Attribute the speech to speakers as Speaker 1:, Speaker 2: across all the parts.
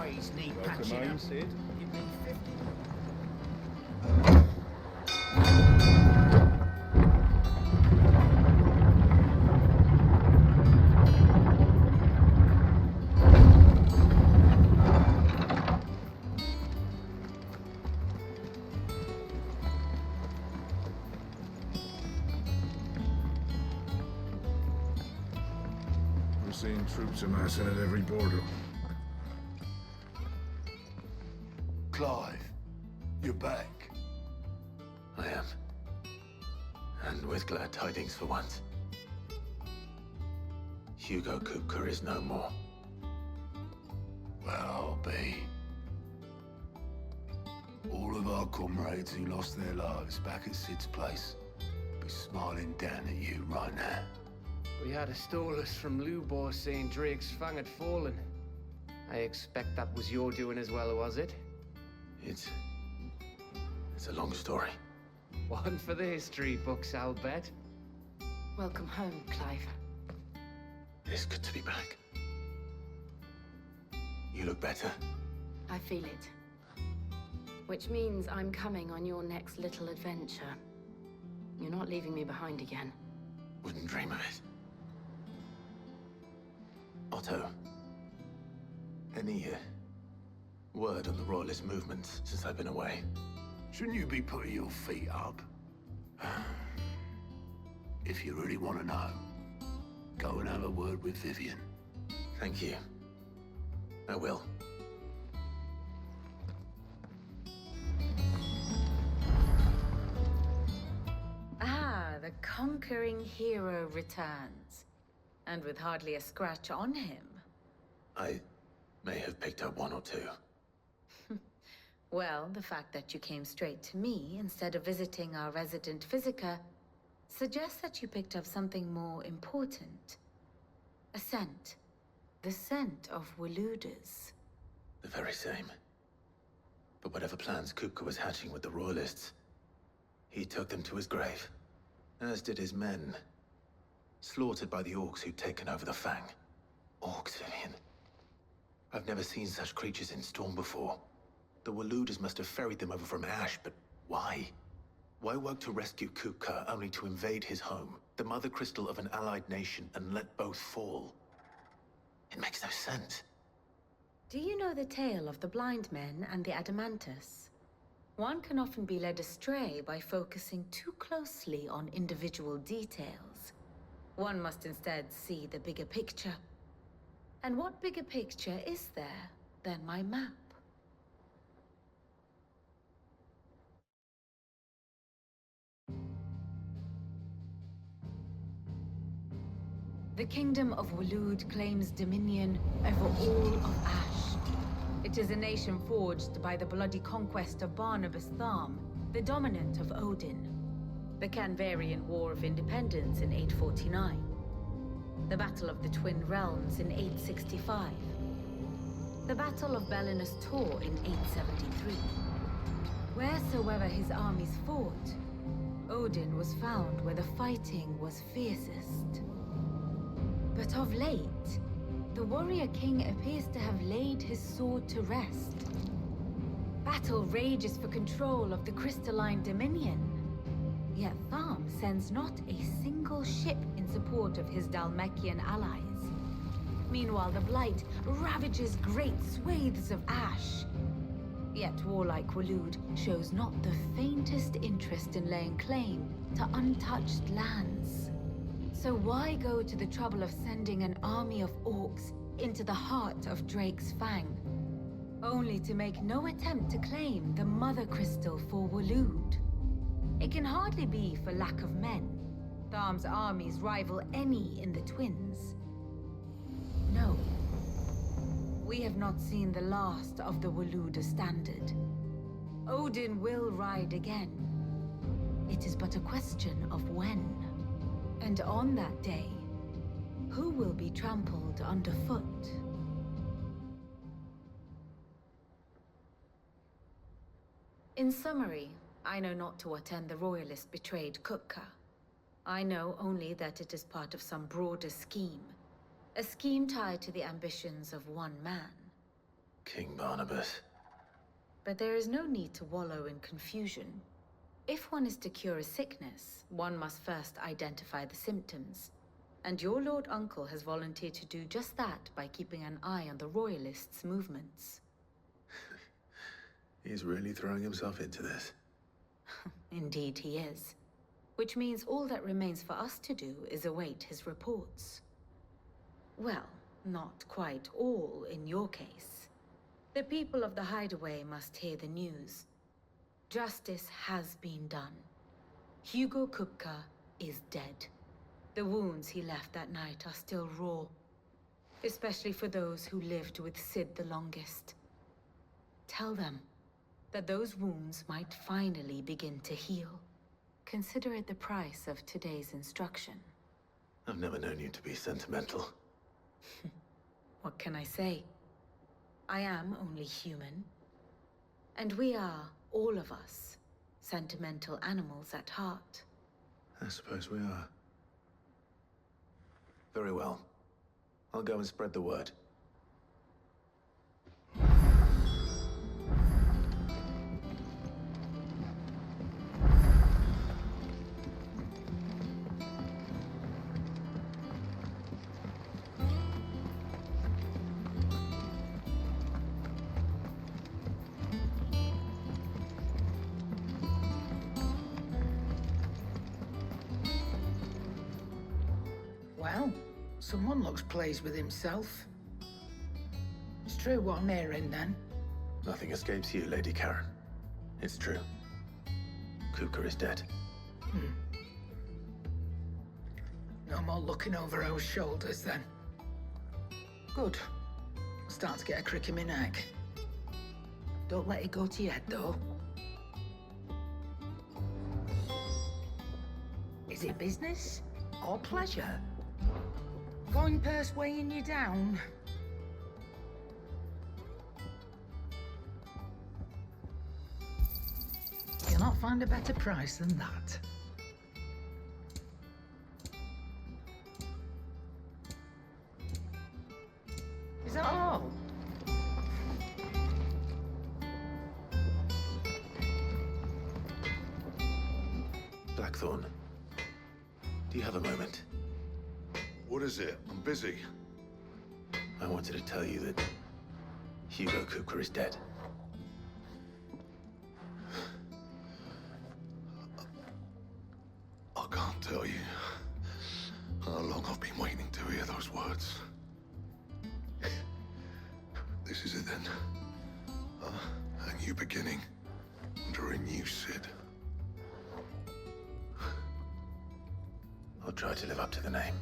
Speaker 1: always need
Speaker 2: Welcome
Speaker 1: patching
Speaker 2: home,
Speaker 1: up.
Speaker 2: Sid.
Speaker 1: Give me 50.
Speaker 3: We're seeing troops amassing at every border.
Speaker 4: Clive, you're back.
Speaker 5: I am. And with glad tidings for once. Hugo Kupka is no more.
Speaker 4: Well, I'll be. All of our comrades who lost their lives back at Sid's place be smiling down at you right now.
Speaker 1: We had a stolus from Lubor saying Drake's fang had fallen. I expect that was your doing as well, was it?
Speaker 5: It's a long story.
Speaker 1: One for the history books, I'll bet.
Speaker 6: Welcome home, Clive.
Speaker 5: It's good to be back. You look better.
Speaker 6: I feel it. Which means I'm coming on your next little adventure. You're not leaving me behind again.
Speaker 5: Wouldn't dream of it. Otto, any word on the Royalist movement since I've been away?
Speaker 4: Shouldn't you be putting your feet up? If you really want to know, go and have a word with Vivian.
Speaker 5: Thank you. I will.
Speaker 7: Ah, the conquering hero returns. And with hardly a scratch on him.
Speaker 5: I may have picked up one or two.
Speaker 7: Well, the fact that you came straight to me instead of visiting our resident Physica suggests that you picked up something more important. A scent. The scent of Waludas.
Speaker 5: The very same. But whatever plans Kupka was hatching with the Royalists, he took them to his grave. As did his men. Slaughtered by the orcs who'd taken over the Fang. Orcs, Vivian. I've never seen such creatures in Storm before. The Waludas must have ferried them over from Ash, but why? Why work to rescue Kupka only to invade his home, the mother crystal of an allied nation, and let both fall? It makes no sense.
Speaker 7: Do you know the tale of the blind men and the Adamantus? One can often be led astray by focusing too closely on individual details. One must instead see the bigger picture. And what bigger picture is there than my map? The Kingdom of Waloed claims dominion over all of Ash. It is a nation forged by the bloody conquest of Barnabas Tharm, the dominant of Odin. The Canvarian War of Independence in 849. The Battle of the Twin Realms in 865. The Battle of Belinus Tor in 873. Wheresoever his armies fought, Odin was found where the fighting was fiercest. But of late, the warrior king appears to have laid his sword to rest. Battle rages for control of the crystalline dominion. Yet Tharm sends not a single ship in support of his Dhalmekian allies. Meanwhile, the Blight ravages great swathes of Ash. Yet warlike Waloed shows not the faintest interest in laying claim to untouched lands. So why go to the trouble of sending an army of orcs into the heart of Drake's Fang, only to make no attempt to claim the Mother Crystal for Waloed? It can hardly be for lack of men. Tharm's armies rival any in the Twins. No. We have not seen the last of the Waluda standard. Odin will ride again. It is but a question of when. And on that day, who will be trampled underfoot? In summary, I know not to what end the Royalist betrayed Kupka. I know only that it is part of some broader scheme. A scheme tied to the ambitions of one man.
Speaker 5: King Barnabas.
Speaker 7: But there is no need to wallow in confusion. If one is to cure a sickness, one must first identify the symptoms. And your Lord Uncle has volunteered to do just that by keeping an eye on the Royalists' movements.
Speaker 5: He's really throwing himself into this.
Speaker 7: Indeed he is. Which means all that remains for us to do is await his reports. Well, not quite all in your case. The people of the Hideaway must hear the news. Justice has been done. Hugo Kupka is dead. The wounds he left that night are still raw. Especially for those who lived with Sid the longest. Tell them that those wounds might finally begin to heal. Consider it the price of today's instruction.
Speaker 5: I've never known you to be sentimental.
Speaker 7: What can I say? I am only human. And we are, all of us, sentimental animals at heart.
Speaker 5: I suppose we are. Very well. I'll go and spread the word.
Speaker 2: Well, someone looks pleased with himself. It's true what I'm hearing, then.
Speaker 5: Nothing escapes you, Lady Karen. It's true. Kupka is dead.
Speaker 2: No more looking over our shoulders, then. Good. Start to get a crick in my neck. Don't let it go to your head, though. Is it business or pleasure? Going purse weighing you down? You'll not find a better price than that. Is that all?
Speaker 5: Blackthorn, do you have a moment?
Speaker 3: What is it? I'm busy.
Speaker 5: I wanted to tell you that Hugo Kupka is dead.
Speaker 3: I can't tell you how long I've been waiting to hear those words. This is it then. A new beginning under a new Sid.
Speaker 5: I'll try to live up to the name.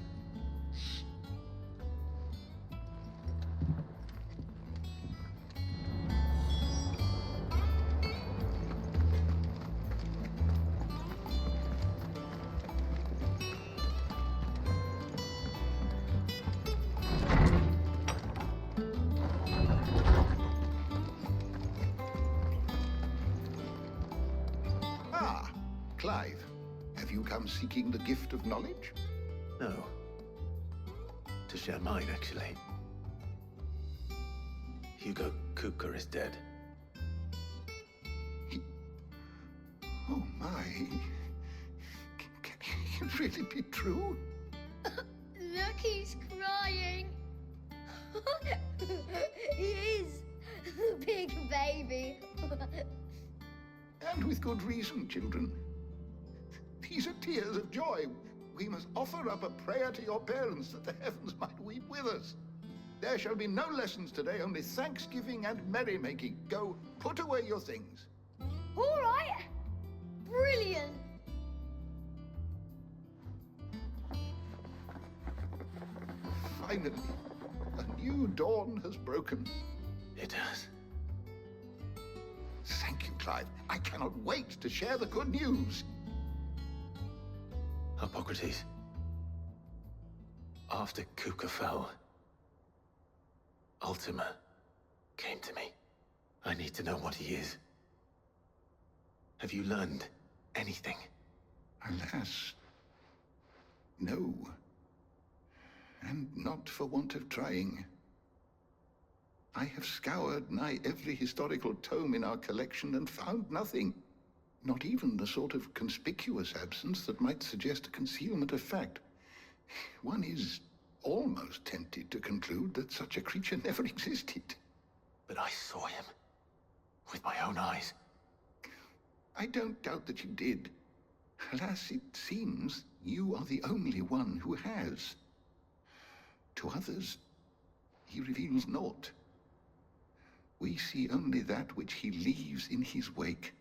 Speaker 8: Ah, Clive. Have you come seeking the gift of knowledge?
Speaker 5: No. To share mine, actually. Hugo Kupka is dead.
Speaker 8: Oh, my. Can it really be true?
Speaker 9: Look, he's crying. He is. Big baby.
Speaker 8: And with good reason, children. These are tears of joy. We must offer up a prayer to your parents that the heavens might weep with us. There shall be no lessons today, only thanksgiving and merrymaking. Go, put away your things.
Speaker 9: All right. Brilliant.
Speaker 8: Finally, a new dawn has broken.
Speaker 5: It has.
Speaker 8: Thank you, Clive. I cannot wait to share the good news.
Speaker 5: Hippocrates. After Kupka fell, Ultima came to me. I need to know what he is. Have you learned anything?
Speaker 8: Alas, no. And not for want of trying. I have scoured nigh every historical tome in our collection and found nothing. Not even the sort of conspicuous absence that might suggest a concealment of fact. One is almost tempted to conclude that such a creature never existed.
Speaker 5: But I saw him. With my own eyes.
Speaker 8: I don't doubt that you did. Alas, it seems you are the only one who has. To others, he reveals naught. We see only that which he leaves in his wake,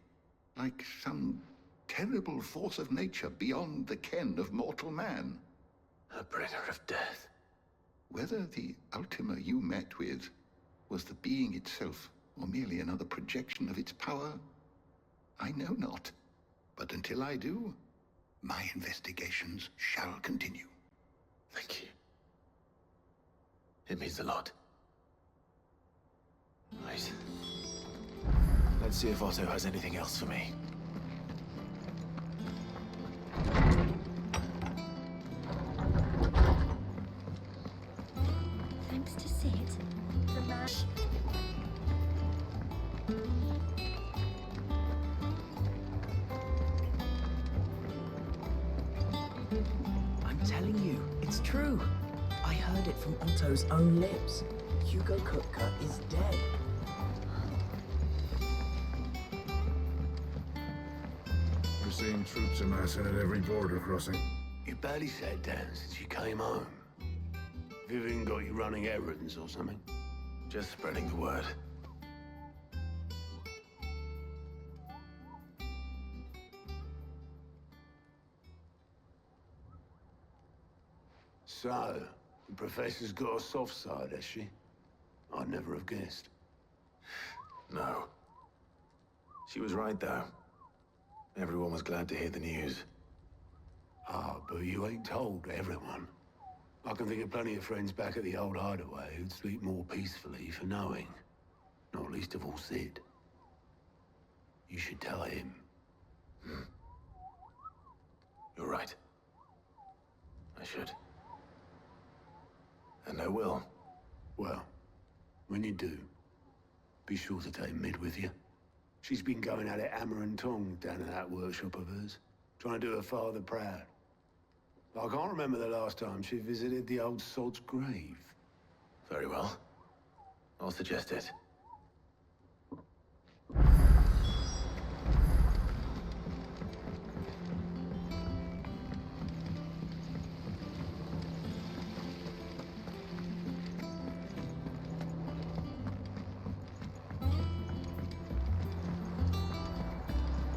Speaker 8: like some terrible force of nature beyond the ken of mortal man.
Speaker 5: A bringer of death.
Speaker 8: Whether the Ultima you met with was the being itself, or merely another projection of its power, I know not. But until I do, my investigations shall continue.
Speaker 5: Thank you. It means a lot. Right. Let's see if Otto has anything else for me.
Speaker 9: Thanks to Sid, the man.
Speaker 10: I'm telling you, it's true. I heard it from Otto's own lips. Hugo Kupka is dead.
Speaker 4: We're seeing troops amassing at every border crossing.
Speaker 11: You barely sat down since you came home. Vivian got you running errands or something?
Speaker 5: Just spreading the word.
Speaker 11: So, the Professor's got a soft side, has she? I'd never have guessed.
Speaker 5: No. She was right, though. Everyone was glad to hear the news.
Speaker 11: Ah, but you ain't told everyone. I can think of plenty of friends back at the old hideaway who'd sleep more peacefully for knowing. Not least of all Sid. You should tell him.
Speaker 5: You're right. I should. And I will.
Speaker 11: Well, when you do, be sure to take Mid with you. She's been going at it hammer and tong down at that workshop of hers, trying to do her father proud. I can't remember the last time she visited the old sod's grave.
Speaker 5: Very well. I'll suggest it.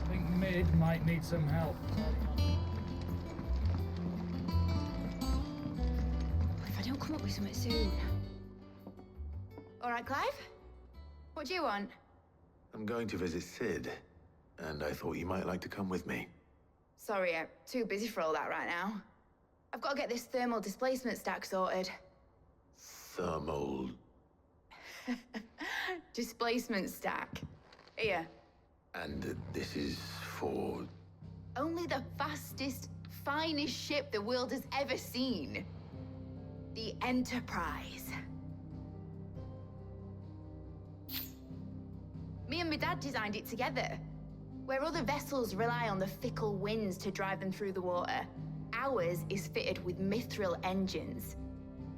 Speaker 12: I think Mid might need some help.
Speaker 7: If I don't come up with something soon. All right, Clive? What do you want?
Speaker 5: I'm going to visit Sid, and I thought you might like to come with me.
Speaker 7: Sorry, I'm too busy for all that right now. I've got to get this thermal displacement stack sorted.
Speaker 5: Thermal...
Speaker 7: Displacement stack. Here.
Speaker 5: And this is for...
Speaker 7: Only the fastest, finest ship the world has ever seen. The Enterprise. Me and my dad designed it together. Where other vessels rely on the fickle winds to drive them through the water, ours is fitted with mithril engines.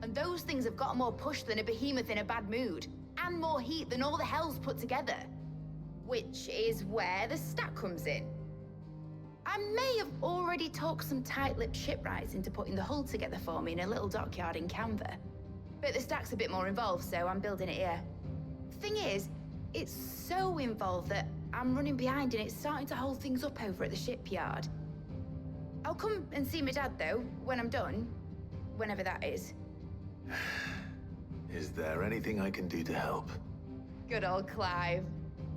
Speaker 7: And those things have got more push than a behemoth in a bad mood, and more heat than all the hells put together. Which is where the stack comes in. I may have already talked some tight-lipped shipwrights into putting the hull together for me in a little dockyard in Canva. But the stack's a bit more involved, so I'm building it here. Thing is, it's so involved that I'm running behind and it's starting to hold things up over at the shipyard. I'll come and see my dad, though, when I'm done. Whenever that is.
Speaker 5: Is there anything I can do to help?
Speaker 7: Good old Clive.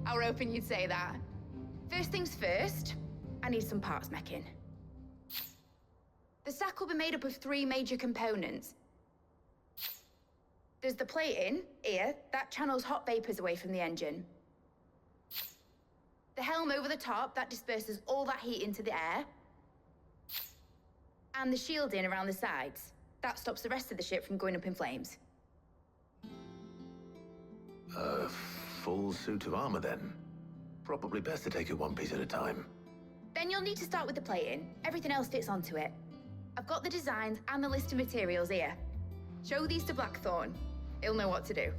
Speaker 7: I were hoping you'd say that. First things first, I need some parts meching. The stack will be made up of 3 major components. There's the plating, here, that channels hot vapors away from the engine. The helm over the top, that disperses all that heat into the air. And the shielding around the sides. That stops the rest of the ship from going up in flames.
Speaker 5: A full suit of armor, then. Probably best to take it one piece at a time.
Speaker 9: Then you'll need to start with the plating. Everything else fits onto it. I've got the designs and the list of materials here. Show these to Blackthorn. He'll know what to do.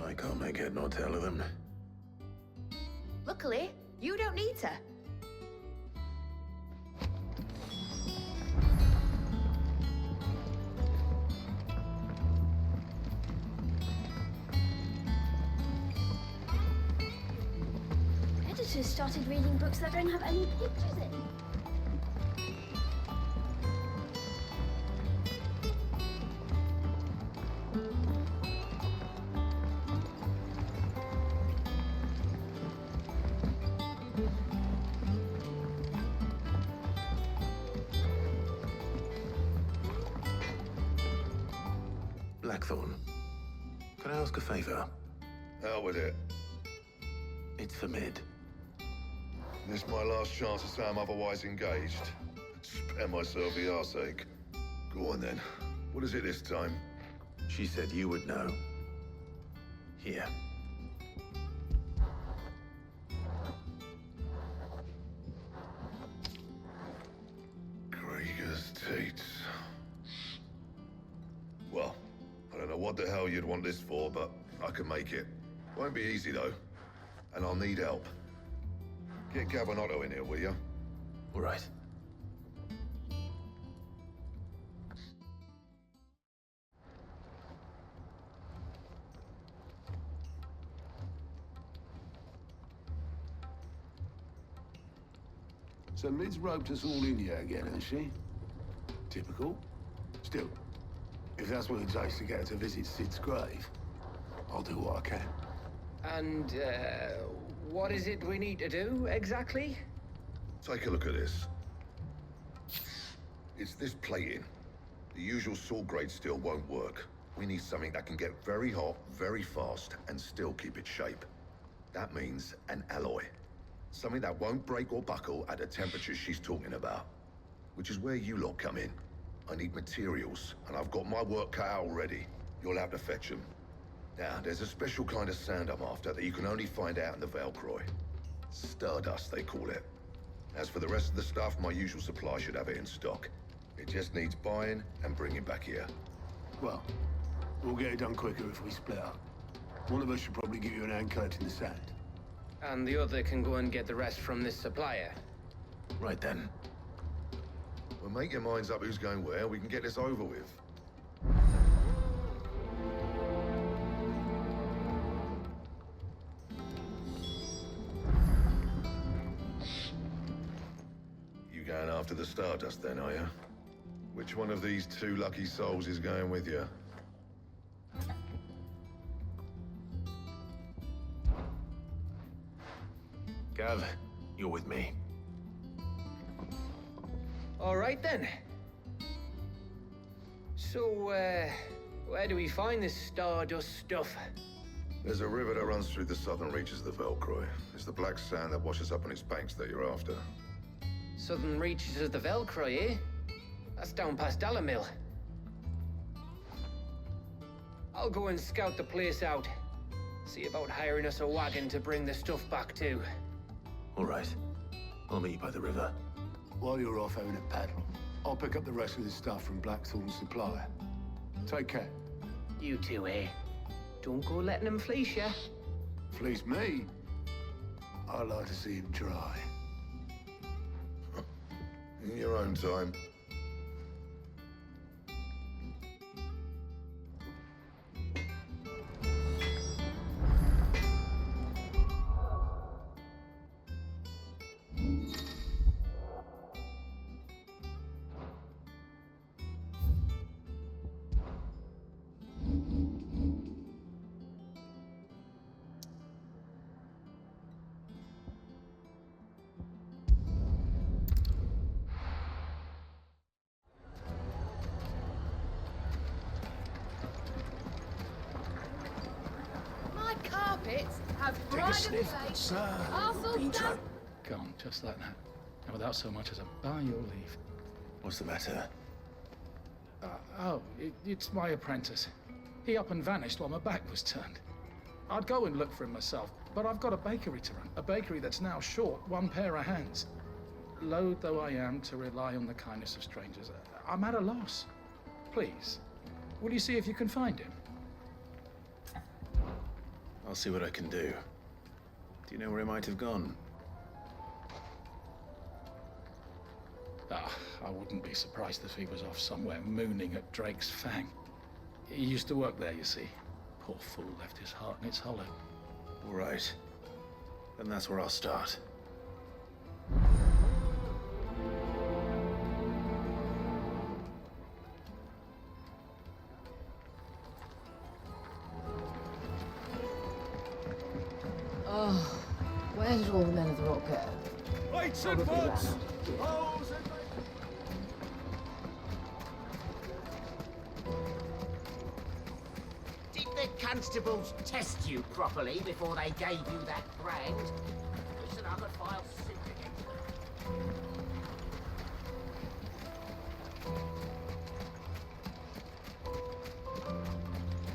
Speaker 5: I can't make head nor tail of them.
Speaker 9: Luckily, you don't need to.
Speaker 13: Editors started reading books that don't have any pictures in.
Speaker 5: Blackthorn, can I ask a favor?
Speaker 3: Out with it.
Speaker 5: It's for Mid.
Speaker 3: This my last chance to say I'm otherwise engaged. Spare myself the arseache. Go on then. What is it this time?
Speaker 5: She said you would know. Here.
Speaker 3: Krieger's Tates. Well, I don't know what the hell you'd want this for, but I can make it. Won't be easy though. And I'll need help. Get Gabonotto in here, will you?
Speaker 5: All right.
Speaker 11: So Mid's roped us all in here again, has she? Typical. Still, if that's what it takes to get her to visit Sid's grave, I'll do what I can.
Speaker 1: And, what is it we need to do, exactly?
Speaker 3: Take a look at this. It's this plating. The usual sword grade steel won't work. We need something that can get very hot, very fast, and still keep its shape. That means an alloy. Something that won't break or buckle at the temperatures she's talking about. Which is where you lot come in. I need materials, and I've got my work cut out already. You'll have to fetch them. Now, there's a special kind of sand I'm after that you can only find out in the Velcroy. Stardust, they call it. As for the rest of the stuff, my usual supply should have it in stock. It just needs buying and bringing back here.
Speaker 11: Well, we'll get it done quicker if we split up. One of us should probably give you an hand collecting the sand.
Speaker 1: And the other can go and get the rest from this supplier.
Speaker 5: Right then.
Speaker 3: Well, make your minds up who's going where. We can get this over with. You going after the Stardust then, are you? Which one of these two lucky souls is going with you?
Speaker 5: Gav, you're with me.
Speaker 1: All right, then. So, where do we find this Stardust stuff?
Speaker 3: There's a river that runs through the southern reaches of the Velcroy. It's the black sand that washes up on its banks that you're after.
Speaker 1: Southern reaches of the Velcroy, eh? That's down past Alamil. I'll go and scout the place out. See about hiring us a wagon to bring the stuff back to.
Speaker 5: All right. I'll meet you by the river.
Speaker 11: While you're off having a paddle, I'll pick up the rest of the stuff from Blackthorn's supplier. Take care.
Speaker 1: You two, eh? Don't go letting him fleece ya.
Speaker 11: Fleece me? I'd like to see him try.
Speaker 3: In your own time.
Speaker 9: Take a sniff,
Speaker 4: sir.
Speaker 12: Gone, just like that. And without so much as a by your leave.
Speaker 5: What's the matter?
Speaker 12: It's my apprentice. He up and vanished while my back was turned. I'd go and look for him myself, but I've got a bakery to run. A bakery that's now short one pair of hands. Loath though I am to rely on the kindness of strangers, I'm at a loss. Please, will you see if you can find him?
Speaker 5: I'll see what I can do. Do you know where he might have gone?
Speaker 12: I wouldn't be surprised if he was off somewhere mooning at Drake's Fang. He used to work there, you see. Poor fool left his heart in its hollow.
Speaker 5: All right. Then that's where I'll start.
Speaker 14: Oh, where did all the men of the rock go?
Speaker 12: Lights
Speaker 14: and buds!
Speaker 15: Did the constables test you properly before they gave you that brand? Listen, I could file suit against them.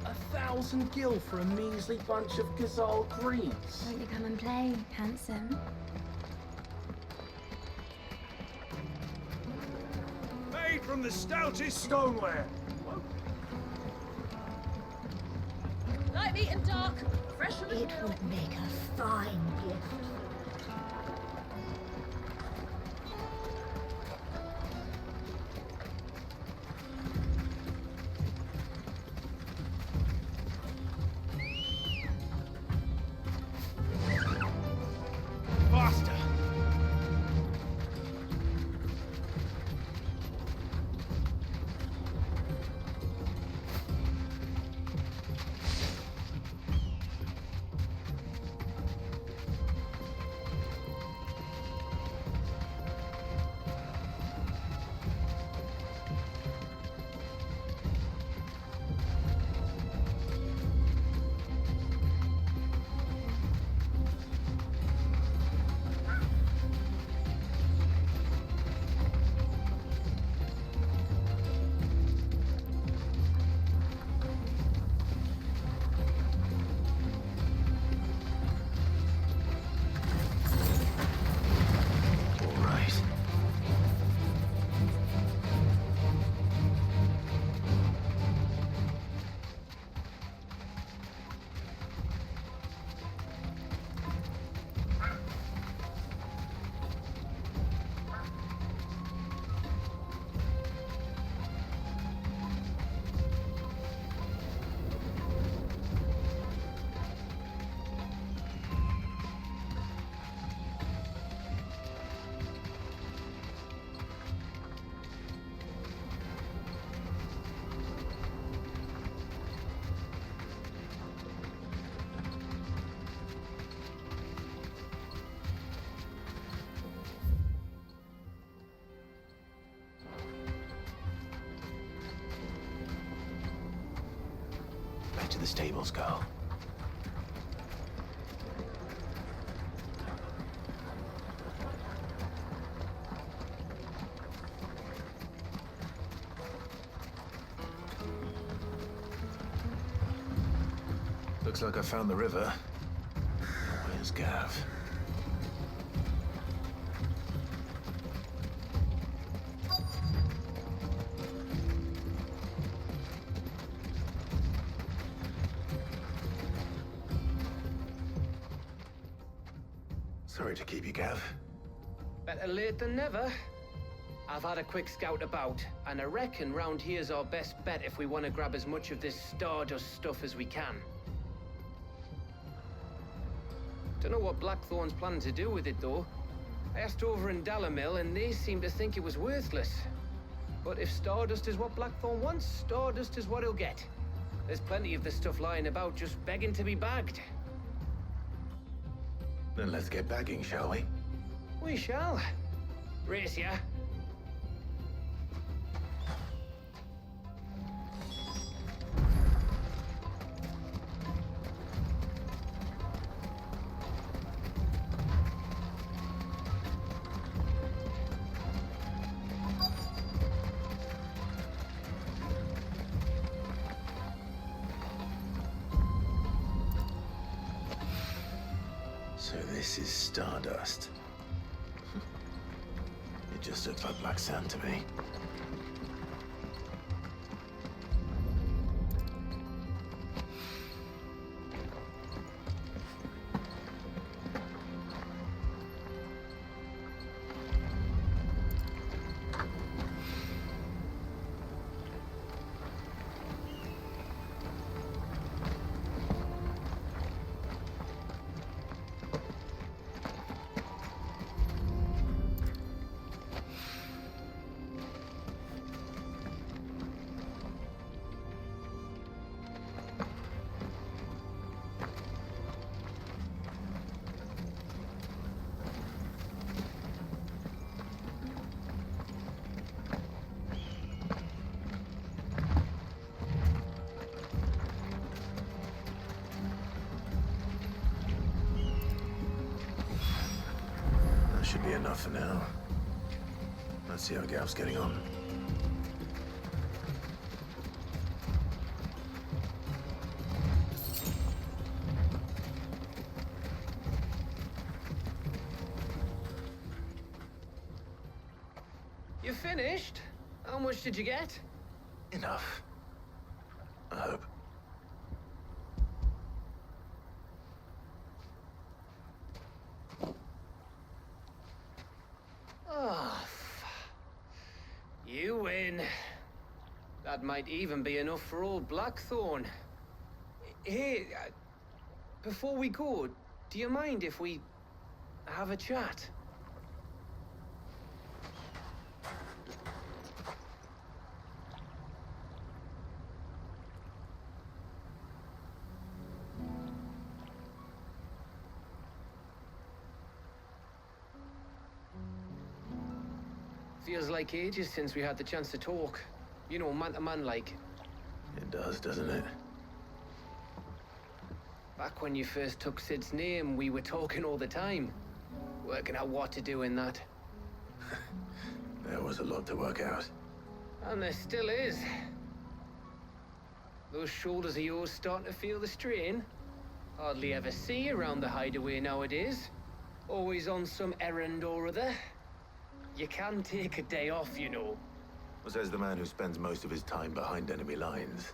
Speaker 10: 1,000 gil for a measly bunch of Gazal greens.
Speaker 13: Won't you come and play, handsome?
Speaker 12: Made from the stoutest stoneware.
Speaker 7: Light meat and dark, fresh from the
Speaker 13: It
Speaker 7: mill.
Speaker 13: would make a fine gift.
Speaker 12: Faster!
Speaker 5: Back to the stables, girl. Looks like I found the river. Where's Gav? Sorry to keep you, Gav.
Speaker 1: Better late than never. I've had a quick scout about, and I reckon round here's our best bet if we want to grab as much of this Stardust stuff as we can. Don't know what Blackthorn's planning to do with it, though. I asked over in Dalamil, and they seem to think it was worthless. But if Stardust is what Blackthorn wants, Stardust is what he'll get. There's plenty of this stuff lying about, just begging to be bagged.
Speaker 5: Then let's get bagging, shall we?
Speaker 1: We shall. Race ya.
Speaker 5: So this is stardust. It just looks like black sand to me. Should be enough for now. Let's see how Gav's getting on.
Speaker 1: You finished? How much did you get?
Speaker 5: Enough. I hope.
Speaker 1: Oh, you win. That might even be enough for old Blackthorn. Hey, before we go, do you mind if we have a chat? Feels like ages since we had the chance to talk. You know, man to man like.
Speaker 5: It does, doesn't it?
Speaker 1: Back when you first took Sid's name, we were talking all the time. Working out what to do in that.
Speaker 5: There was a lot to work out.
Speaker 1: And there still is. Those shoulders of yours starting to feel the strain. Hardly ever see you around the hideaway nowadays. Always on some errand or other. You can take a day off, you know.
Speaker 5: Says the man who spends most of his time behind enemy lines.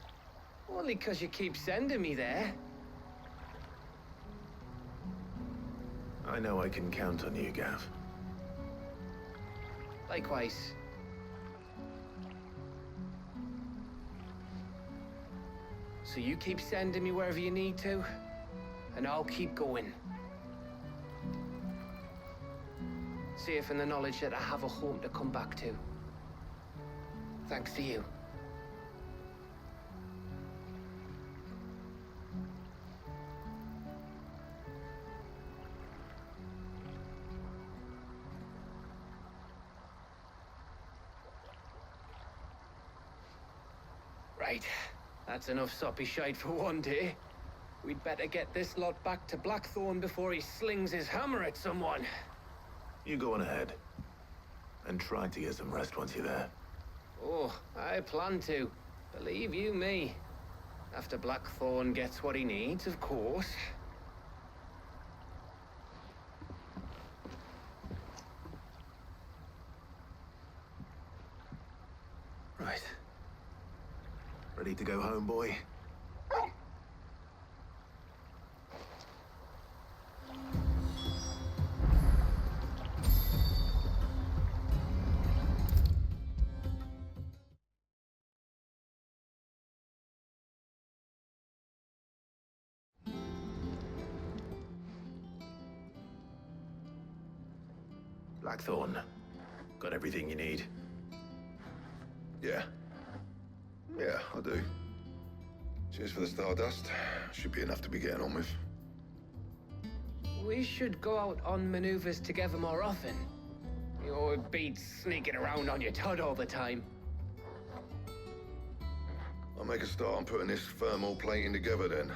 Speaker 1: Only 'cause you keep sending me there.
Speaker 5: I know I can count on you, Gav.
Speaker 1: Likewise. So you keep sending me wherever you need to, and I'll keep going. Safe in the knowledge that I have a home to come back to. Thanks to you. Right. That's enough soppy shite for one day. We'd better get this lot back to Blackthorn before he slings his hammer at someone.
Speaker 5: You go on ahead. And try to get some rest once you're there.
Speaker 1: Oh, I plan to. Believe you me. After Blackthorn gets what he needs, of course.
Speaker 5: Right. Ready to go home, boy? Blackthorn. Got everything you need?
Speaker 3: Yeah. Yeah, I do. Cheers for the stardust. Should be enough to be getting on with.
Speaker 1: We should go out on maneuvers together more often. You know, it beats sneaking around on your Todd all the time.
Speaker 3: I'll make a start on putting this thermal plating together then.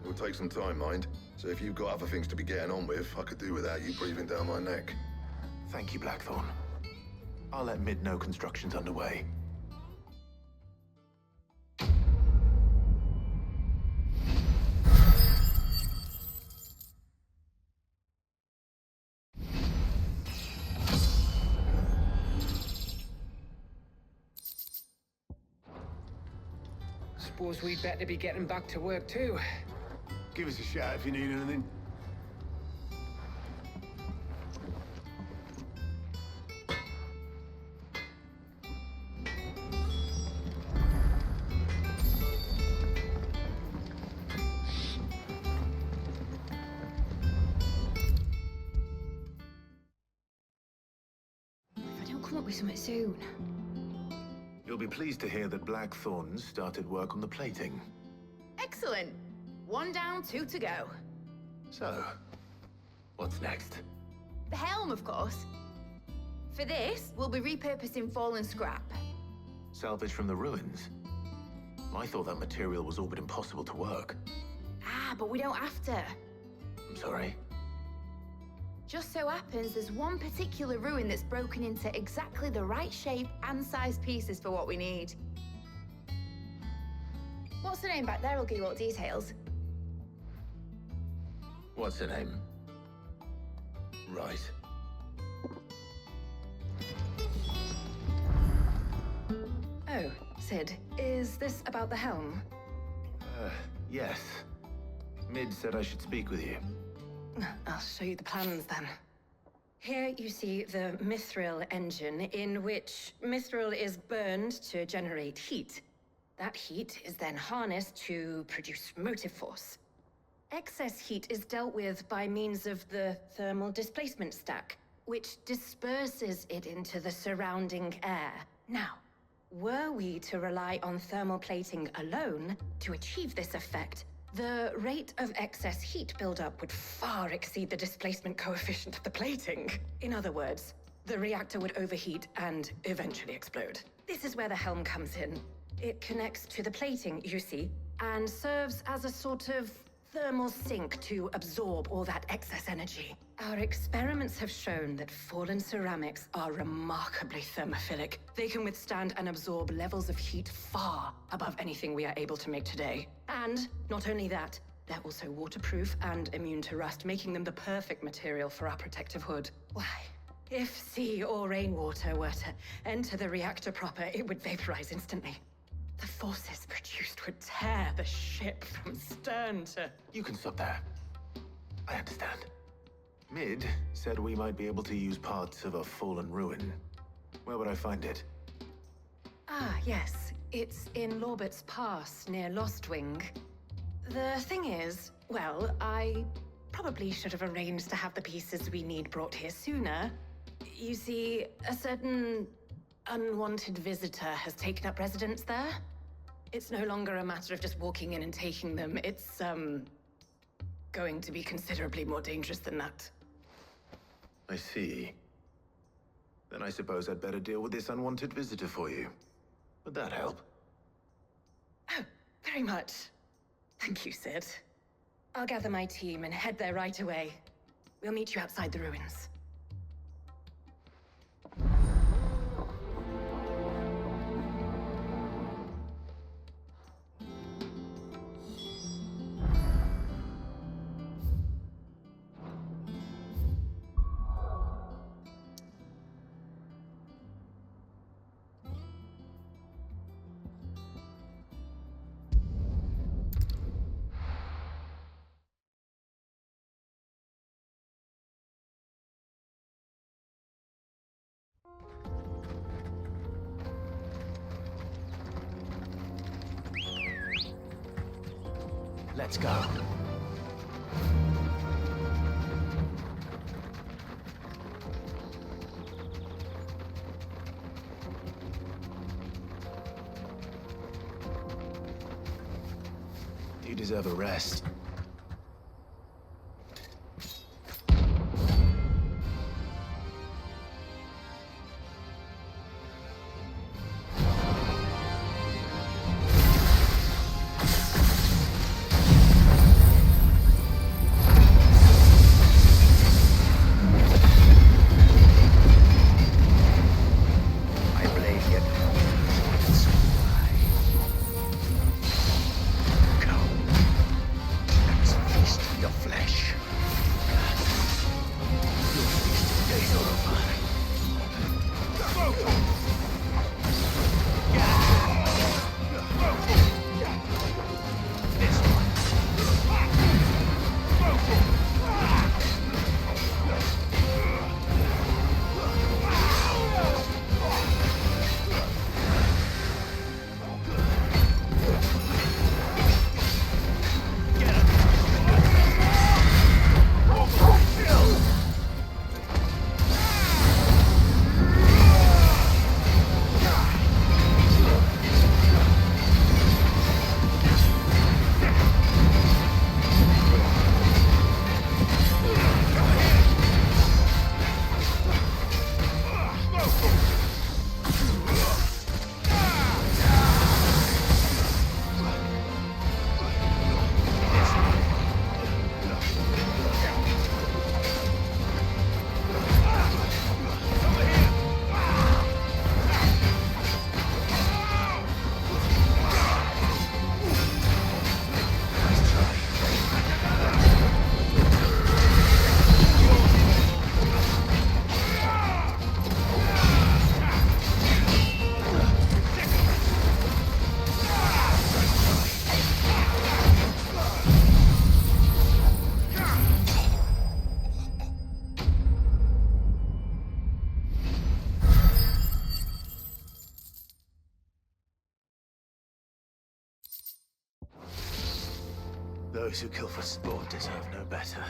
Speaker 3: It will take some time, mind. So if you've got other things to be getting on with, I could do without you breathing down my neck.
Speaker 5: Thank you, Blackthorn. I'll let Mid know construction's underway.
Speaker 1: suppose we'd better be getting back to work too.
Speaker 11: Give us a shout if you need anything.
Speaker 6: If I don't come up with something soon.
Speaker 5: You'll be pleased to hear that Blackthorn started work on the plating.
Speaker 9: Excellent. 1 down, 2 to go.
Speaker 5: So, what's next?
Speaker 9: The helm, of course. For this, we'll be repurposing fallen scrap.
Speaker 5: Salvage from the ruins? I thought that material was all but impossible to work.
Speaker 9: Ah, but we don't have to.
Speaker 5: I'm sorry.
Speaker 9: Just so happens there's one particular ruin that's broken into exactly the right shape and size pieces for what we need. What's the name back there? I'll give you all details.
Speaker 5: What's her name? Right.
Speaker 6: Oh, Sid, is this about the helm?
Speaker 5: Yes. Mid said I should speak with you.
Speaker 6: I'll show you the plans then. Here you see the mithril engine, in which mithril is burned to generate heat. That heat is then harnessed to produce motive force. Excess heat is dealt with by means of the thermal displacement stack, which disperses it into the surrounding air. Now, were we to rely on thermal plating alone to achieve this effect, the rate of excess heat buildup would far exceed the displacement coefficient of the plating. In other words, the reactor would overheat and eventually explode. This is where the helm comes in. It connects to the plating, you see, and serves as a sort of thermal sink to absorb all that excess energy. Our experiments have shown that fallen ceramics are remarkably thermophilic. They can withstand and absorb levels of heat far above anything we are able to make today. And not only that, they're also waterproof and immune to rust, making them the perfect material for our protective hood. Why, if sea or rainwater were to enter the reactor proper, it would vaporize instantly. The forces produced would tear the ship from stern to...
Speaker 5: You can stop there. I understand. Mid said we might be able to use parts of a fallen ruin. Where would I find it?
Speaker 6: Ah, yes. It's in Lorbert's Pass, near Lostwing. The thing is, well, I probably should have arranged to have the pieces we need brought here sooner. You see, a certain unwanted visitor has taken up residence there. It's no longer a matter of just walking in and taking them. It's, going to be considerably more dangerous than that.
Speaker 5: I see. Then I suppose I'd better deal with this unwanted visitor for you. Would that help?
Speaker 6: Oh, very much. Thank you, Sid. I'll gather my team and head there right away. We'll meet you outside the ruins.
Speaker 5: Let's go. You deserve a rest. Those who kill for sport deserve no better.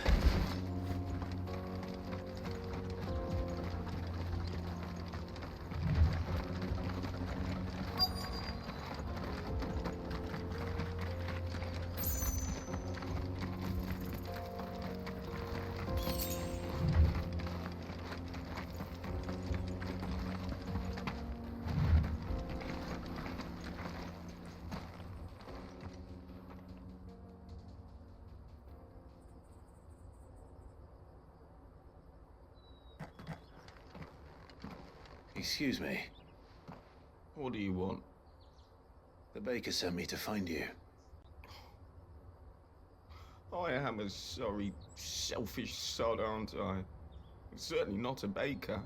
Speaker 5: Excuse me.
Speaker 16: What do you want?
Speaker 5: The baker sent me to find you.
Speaker 16: I am a sorry, selfish sod, aren't I? I'm certainly not a baker.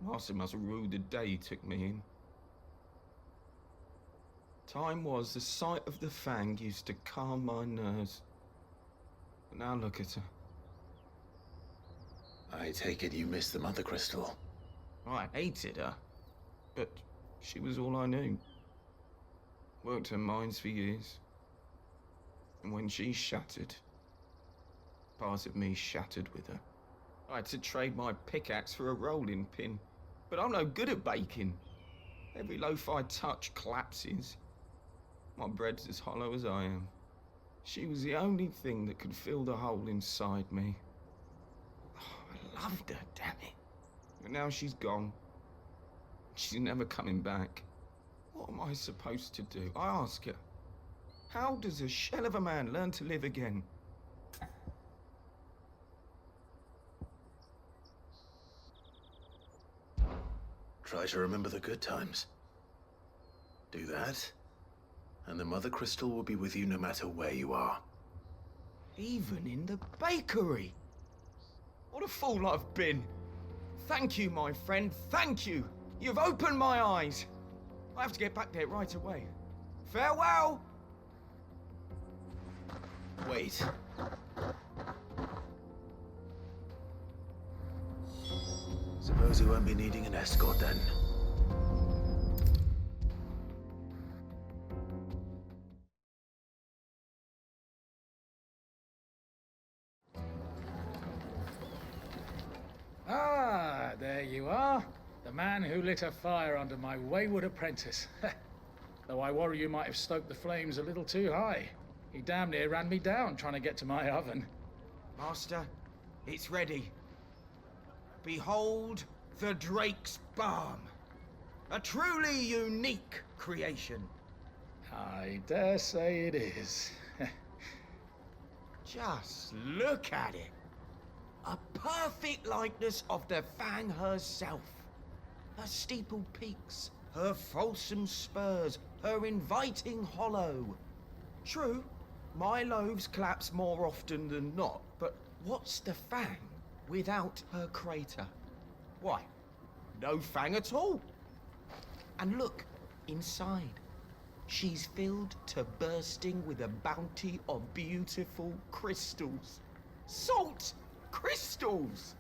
Speaker 16: Master must have ruled the day he took me in. Time was the sight of the Fang used to calm my nerves. But now look at her.
Speaker 5: I take it you missed the Mother Crystal.
Speaker 16: I hated her, but she was all I knew. Worked her mines for years. And when she shattered, part of me shattered with her. I had to trade my pickaxe for a rolling pin, but I'm no good at baking. Every loaf I touch collapses. My bread's as hollow as I am. She was the only thing that could fill the hole inside me. Oh, I loved her, damn it. But now she's gone. She's never coming back. What am I supposed to do? I ask her. How does a shell of a man learn to live again?
Speaker 5: Try to remember the good times. Do that, and the Mother Crystal will be with you no matter where you are.
Speaker 16: Even in the bakery. What a fool I've been. Thank you, my friend, thank you. You've opened my eyes. I have to get back there right away. Farewell!
Speaker 5: Wait. Suppose you won't be needing an escort then.
Speaker 12: Ah, there you are. The man who lit a fire under my wayward apprentice. Though I worry you might have stoked the flames a little too high. He damn near ran me down trying to get to my oven.
Speaker 15: Master, it's ready. Behold the Drake's Balm. A truly unique creation.
Speaker 12: I dare say it is.
Speaker 15: Just look at it. A perfect likeness of the Fang herself. Her steepled peaks, her fulsome spurs, her inviting hollow. True, my loaves collapse more often than not, but what's the Fang without her crater? Why, no Fang at all. And look, inside. She's filled to bursting with a bounty of beautiful crystals. Salt crystals!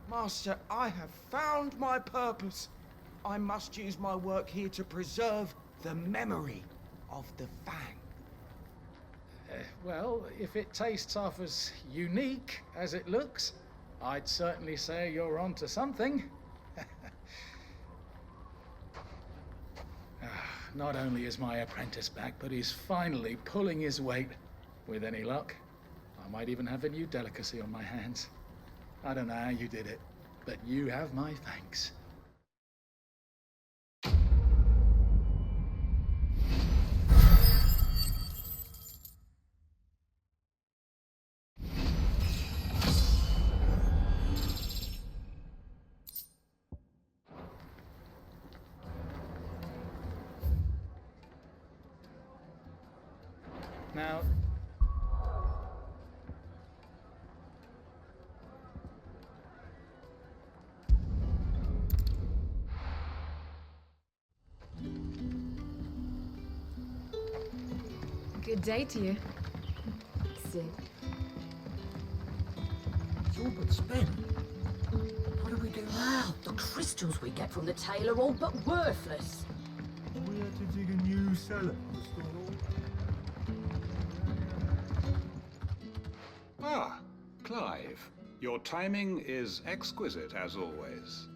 Speaker 15: Master, I have found my purpose. I must use my work here to preserve the memory of the Fang.
Speaker 12: Well, if it tastes half as unique as it looks, I'd certainly say you're onto something. Not only is my apprentice back, but he's finally pulling his weight. With any luck, I might even have a new delicacy on my hands. I don't know how you did it, but you have my thanks. Now,
Speaker 7: Good day to you. Sid.
Speaker 10: It's all but spent. What do we do now? The crystals we get from the tail are all but worthless.
Speaker 4: We had to dig a new cellar to store all.
Speaker 17: Ah, Clive. Your timing is exquisite, as always.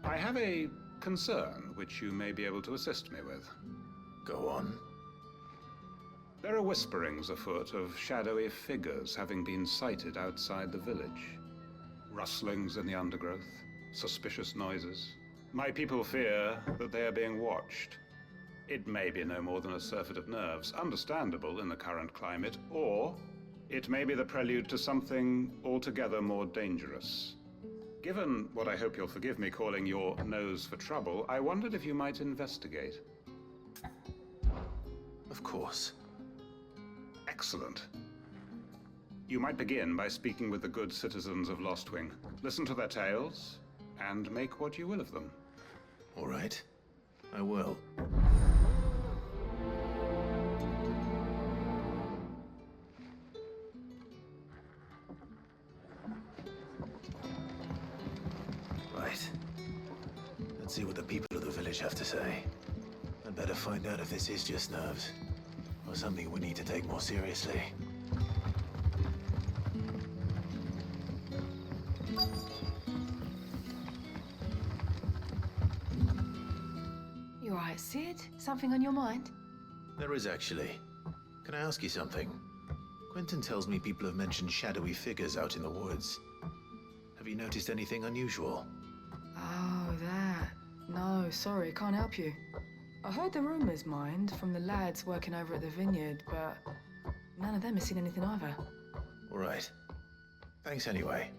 Speaker 17: I have a concern which you may be able to assist me with.
Speaker 5: Go on.
Speaker 17: There are whisperings afoot of shadowy figures having been sighted outside the village. Rustlings in the undergrowth, suspicious noises. My people fear that they are being watched. It may be no more than a surfeit of nerves, understandable in the current climate, or it may be the prelude to something altogether more dangerous. Given what I hope you'll forgive me calling your nose for trouble, I wondered if you might investigate.
Speaker 5: Of course.
Speaker 17: Excellent. You might begin by speaking with the good citizens of Lostwing. Listen to their tales, and make what you will of them.
Speaker 5: All right. I will. Right. Let's see what the people of the village have to say. I'd better find out if this is just nerves, or something we need to take more seriously.
Speaker 14: You alright, Sid? Something on your mind?
Speaker 5: There is actually. Can I ask you something? Quentin tells me people have mentioned shadowy figures out in the woods. Have you noticed anything unusual?
Speaker 14: Oh, that. No, sorry, can't help you. I heard the rumours, mind, from the lads working over at the vineyard, but none of them has seen anything either.
Speaker 5: All right. Thanks anyway.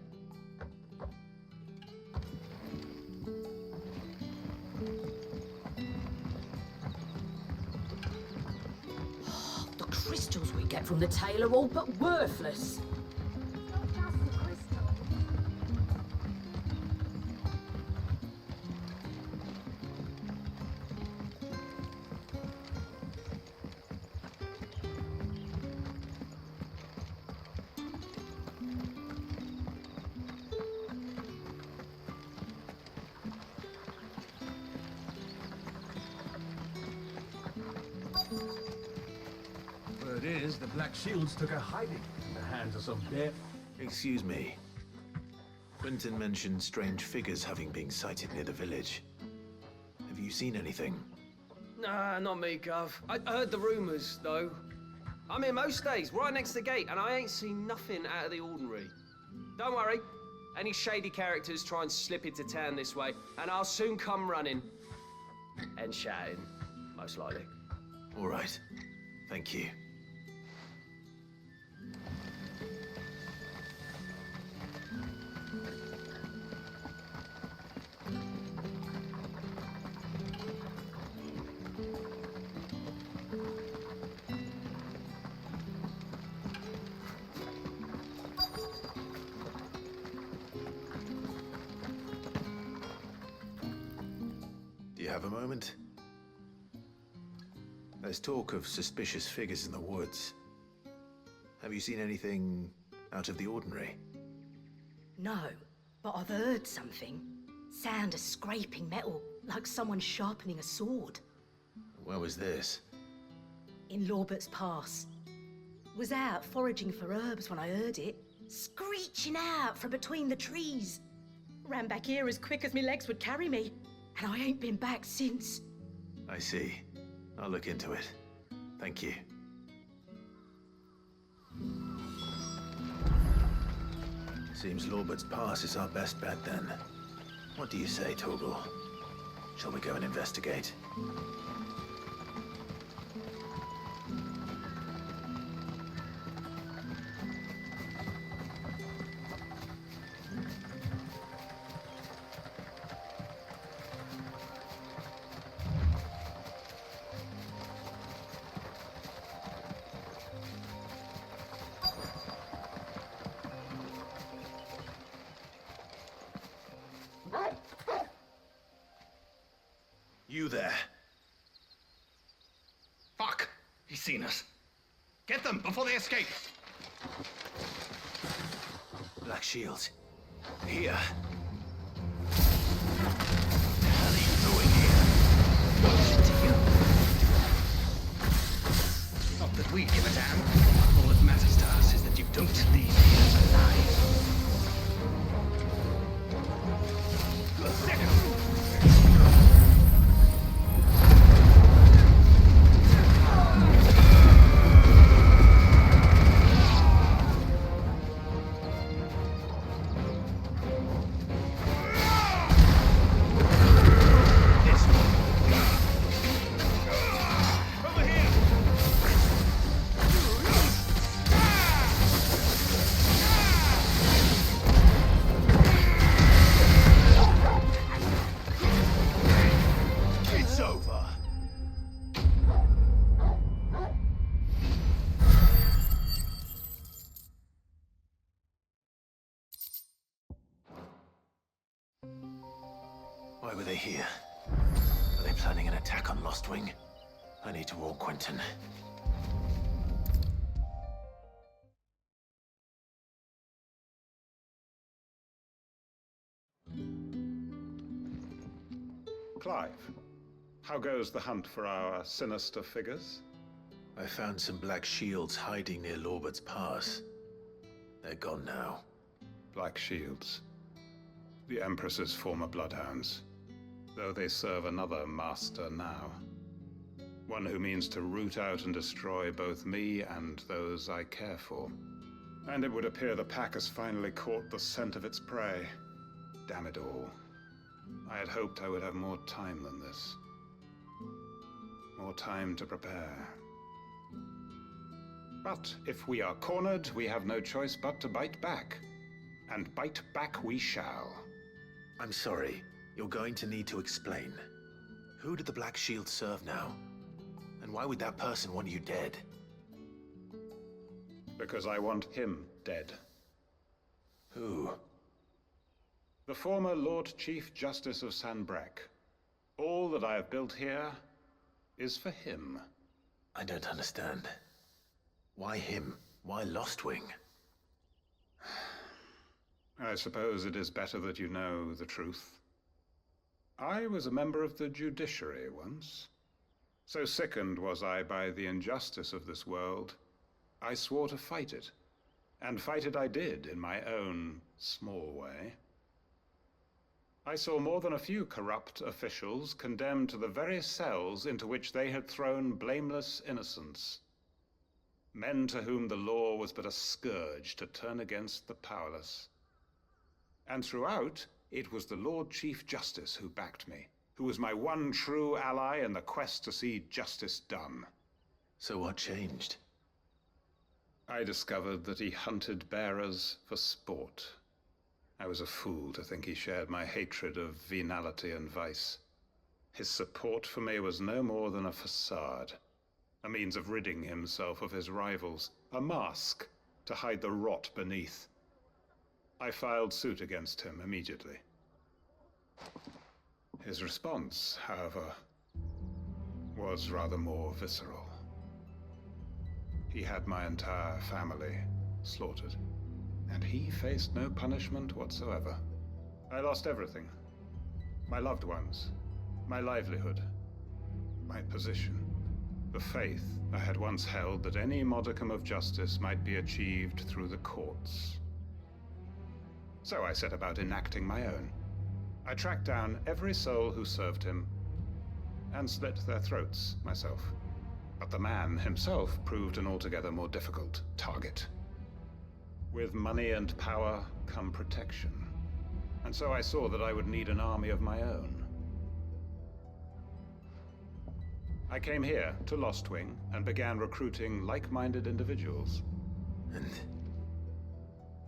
Speaker 10: The crystals we get from the tail are all but worthless.
Speaker 18: Word is, the Black Shields took a hiding in the hands of some deaf.
Speaker 5: Excuse me. Quentin mentioned strange figures having been sighted near the village. Have you seen anything?
Speaker 1: Nah, not me, Gov. I heard the rumours, though. I'm here most days, right next to the gate, and I ain't seen nothing out of the ordinary. Don't worry. Any shady characters try and slip into town this way, and I'll soon come running. And shouting, most likely.
Speaker 5: All right. Thank you. Do you have a moment? There's talk of suspicious figures in the woods. Have you seen anything out of the ordinary?
Speaker 10: No, but I've heard something. Sound of scraping metal, like someone sharpening a sword.
Speaker 5: Where was this?
Speaker 10: In Lorbert's Pass. Was out foraging for herbs when I heard it, screeching out from between the trees. Ran back here as quick as my legs would carry me, and I ain't been back since.
Speaker 5: I see. I'll look into it. Thank you. Seems Lorbert's Pass is our best bet then. What do you say, Torgal? Shall we go and investigate? You there.
Speaker 19: Fuck! He's seen us. Get them before they escape!
Speaker 5: Black Shields. Here.
Speaker 19: Not that we give a damn. All that matters to us is that you've
Speaker 18: Don't leave here alive.
Speaker 11: It's over.
Speaker 5: Why were they here? Are they planning an attack on Lost Wing? I need to warn Quentin.
Speaker 17: Clive, how goes the hunt for our sinister figures?
Speaker 5: I found some black shields hiding near Lorbert's Pass. They're gone now.
Speaker 17: Black Shields. The Empress's former bloodhounds. Though they serve another master now. One who means to root out and destroy both me and those I care for. And it would appear the pack has finally caught the scent of its prey. Damn it all. I had hoped I would have more time than this. More time to prepare. But if we are cornered, we have no choice but to bite back. And bite back we shall.
Speaker 5: I'm sorry. You're going to need to explain. Who did the Black Shield serve now? And why would that person want you dead?
Speaker 17: Because I want him dead.
Speaker 5: Who?
Speaker 17: The former Lord Chief Justice of Sanbreque. All that I have built here is for him.
Speaker 5: I don't understand. Why him? Why Lost Wing?
Speaker 17: I suppose it is better that you know the truth. I was a member of the judiciary once. So sickened was I by the injustice of this world, I swore to fight it. And fight it I did, in my own small way. I saw more than a few corrupt officials condemned to the very cells into which they had thrown blameless innocents. Men to whom the law was but a scourge to turn against the powerless. And throughout, it was the Lord Chief Justice who backed me, who was my one true ally in the quest to see justice done.
Speaker 5: So what changed?
Speaker 17: I discovered that he hunted bearers for sport. I was a fool to think he shared my hatred of venality and vice. His support for me was no more than a facade, a means of ridding himself of his rivals, a mask to hide the rot beneath. I filed suit against him immediately. His response, however, was rather more visceral. He had my entire family slaughtered, and he faced no punishment whatsoever. I lost everything. My loved ones, my livelihood, my position, the faith I had once held that any modicum of justice might be achieved through the courts. So I set about enacting my own. I tracked down every soul who served him, and slit their throats myself. But the man himself proved an altogether more difficult target. With money and power come protection. And so I saw that I would need an army of my own. I came here to Lost Wing and began recruiting like-minded individuals.
Speaker 5: And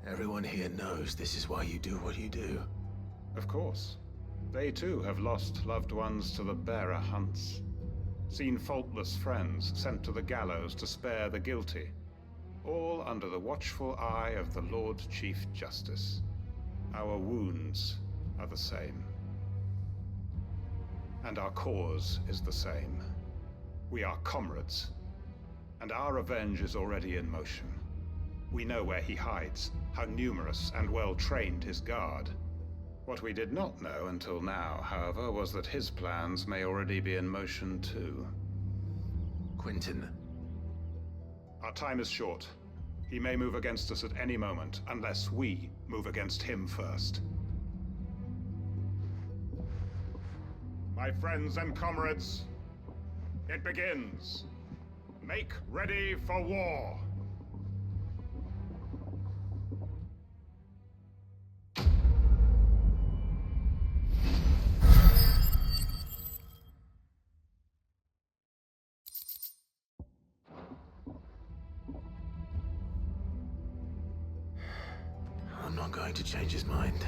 Speaker 5: everyone here knows this is why you do what you do.
Speaker 17: Of course. They too have lost loved ones to the bearer hunts. Seen faultless friends sent to the gallows to spare the guilty. All under the watchful eye of the Lord Chief Justice. Our wounds are the same. And our cause is the same. We are comrades. And our revenge is already in motion. We know where he hides, how numerous and well-trained his guard. What we did not know until now, however, was that his plans may already be in motion too.
Speaker 5: Quentin.
Speaker 17: Our time is short. He may move against us at any moment, unless we move against him first. My friends and comrades, it begins. Make ready for war.
Speaker 5: I'm not going to change his mind.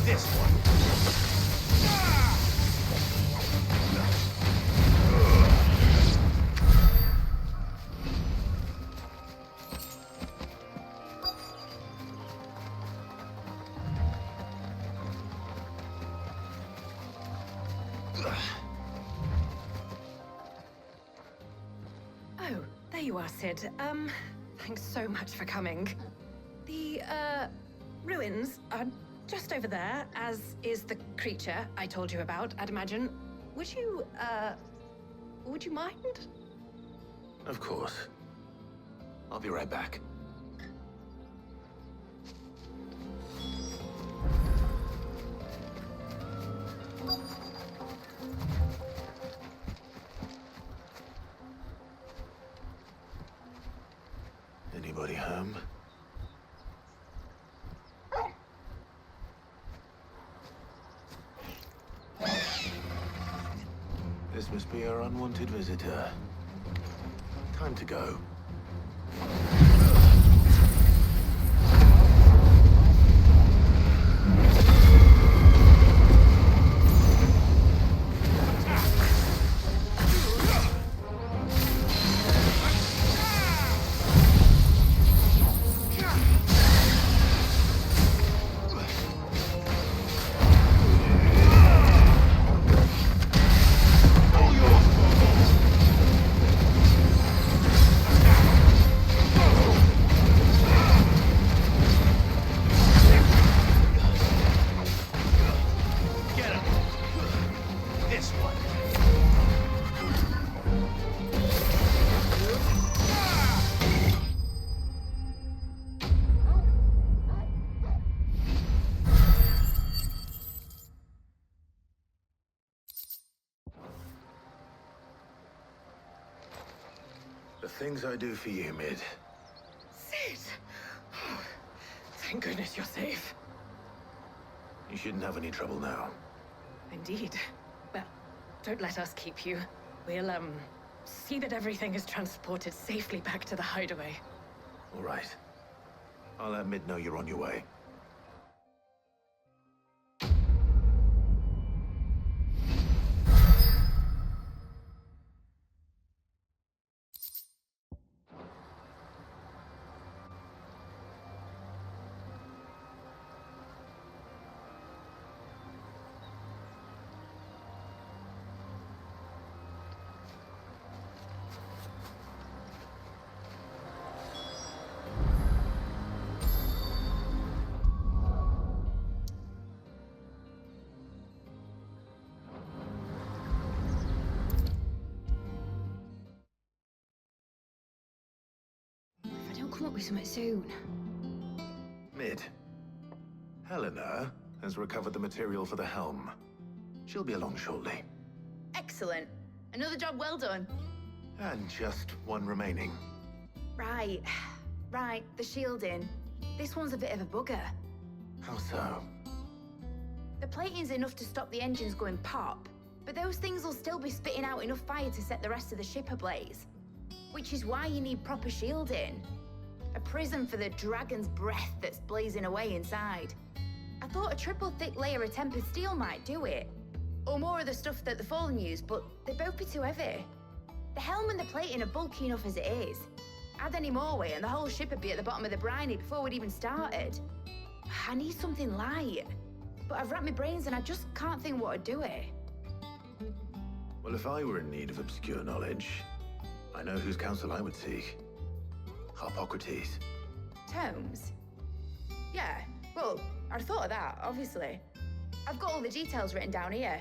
Speaker 15: This one.
Speaker 6: Oh, there you are, Sid. Thanks so much for coming. The, ruins are just over there, as is the creature I told you about, I'd imagine. Would you mind?
Speaker 5: Of course. I'll be right back. Anybody home? This must be our unwanted visitor. Time to go. The things I do for you, Mid.
Speaker 6: Sid! Oh, thank goodness you're safe.
Speaker 5: You shouldn't have any trouble now.
Speaker 6: Indeed. Well, don't let us keep you. We'll, see that everything is transported safely back to the hideaway.
Speaker 5: All right. I'll let Mid know you're on your way.
Speaker 6: come up with something soon.
Speaker 5: Mid. Helena has recovered the material for the helm. She'll be along shortly.
Speaker 9: Excellent. Another job well done.
Speaker 5: And just one remaining.
Speaker 9: Right. Right, the shielding. This one's a bit of a bugger.
Speaker 5: How so?
Speaker 9: The plating's enough to stop the engines going pop, but those things will still be spitting out enough fire to set the rest of the ship ablaze. Which is why you need proper shielding. A prison for the dragon's breath that's blazing away inside. I thought a triple thick layer of tempered steel might do it. Or more of the stuff that the Fallen use, but they'd both be too heavy. The helm and the plating are bulky enough as it is. Add any more weight and the whole ship would be at the bottom of the briny before we'd even started. I need something light. But I've racked my brains and I just can't think what would do it.
Speaker 5: Well, if I were in need of obscure knowledge, I know whose counsel I would seek. Harpocrates.
Speaker 9: Tomes? Yeah, well, I'd thought of that, obviously. I've got all the details written down here.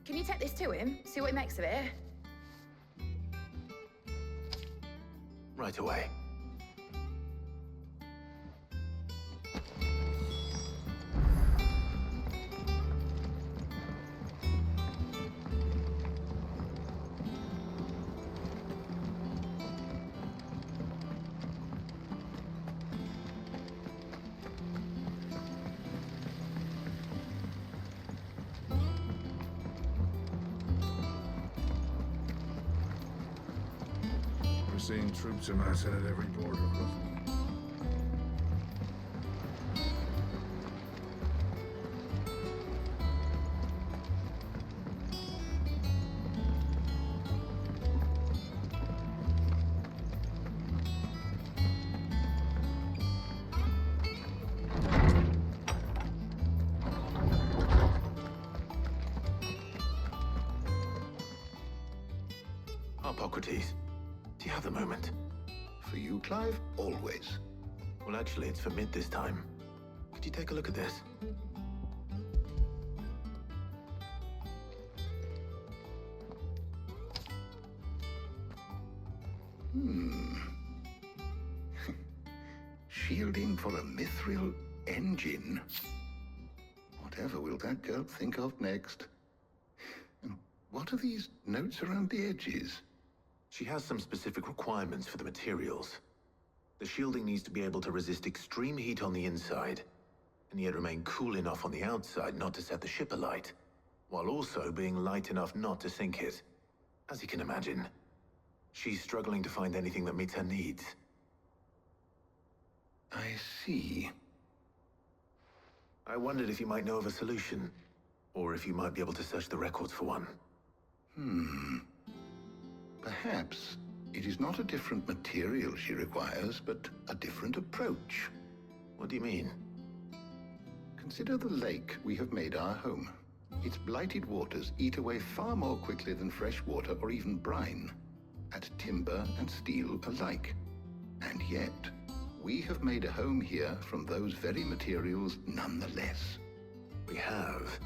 Speaker 9: Can you take this to him, see what he makes of it?
Speaker 5: Right away.
Speaker 4: We're seeing troops amassing at every border crossing.
Speaker 5: Harpocrates, do you have the moment?
Speaker 8: For you, Clive, always.
Speaker 5: Well, actually, it's for Mid this time. Could you take a look at this?
Speaker 8: Shielding for a mithril engine. Whatever will that girl think of next? And what are these notes around the edges?
Speaker 5: She has some specific requirements for the materials. The shielding needs to be able to resist extreme heat on the inside, and yet remain cool enough on the outside not to set the ship alight, while also being light enough not to sink it. As you can imagine, she's struggling to find anything that meets her needs.
Speaker 8: I see.
Speaker 5: I wondered if you might know of a solution, or if you might be able to search the records for one.
Speaker 8: Perhaps it is not a different material she requires, but a different approach.
Speaker 5: What do you mean?
Speaker 8: Consider the lake we have made our home. Its blighted waters eat away far more quickly than fresh water or even brine, at timber and steel alike. And yet, we have made a home here from those very materials nonetheless.
Speaker 5: We have.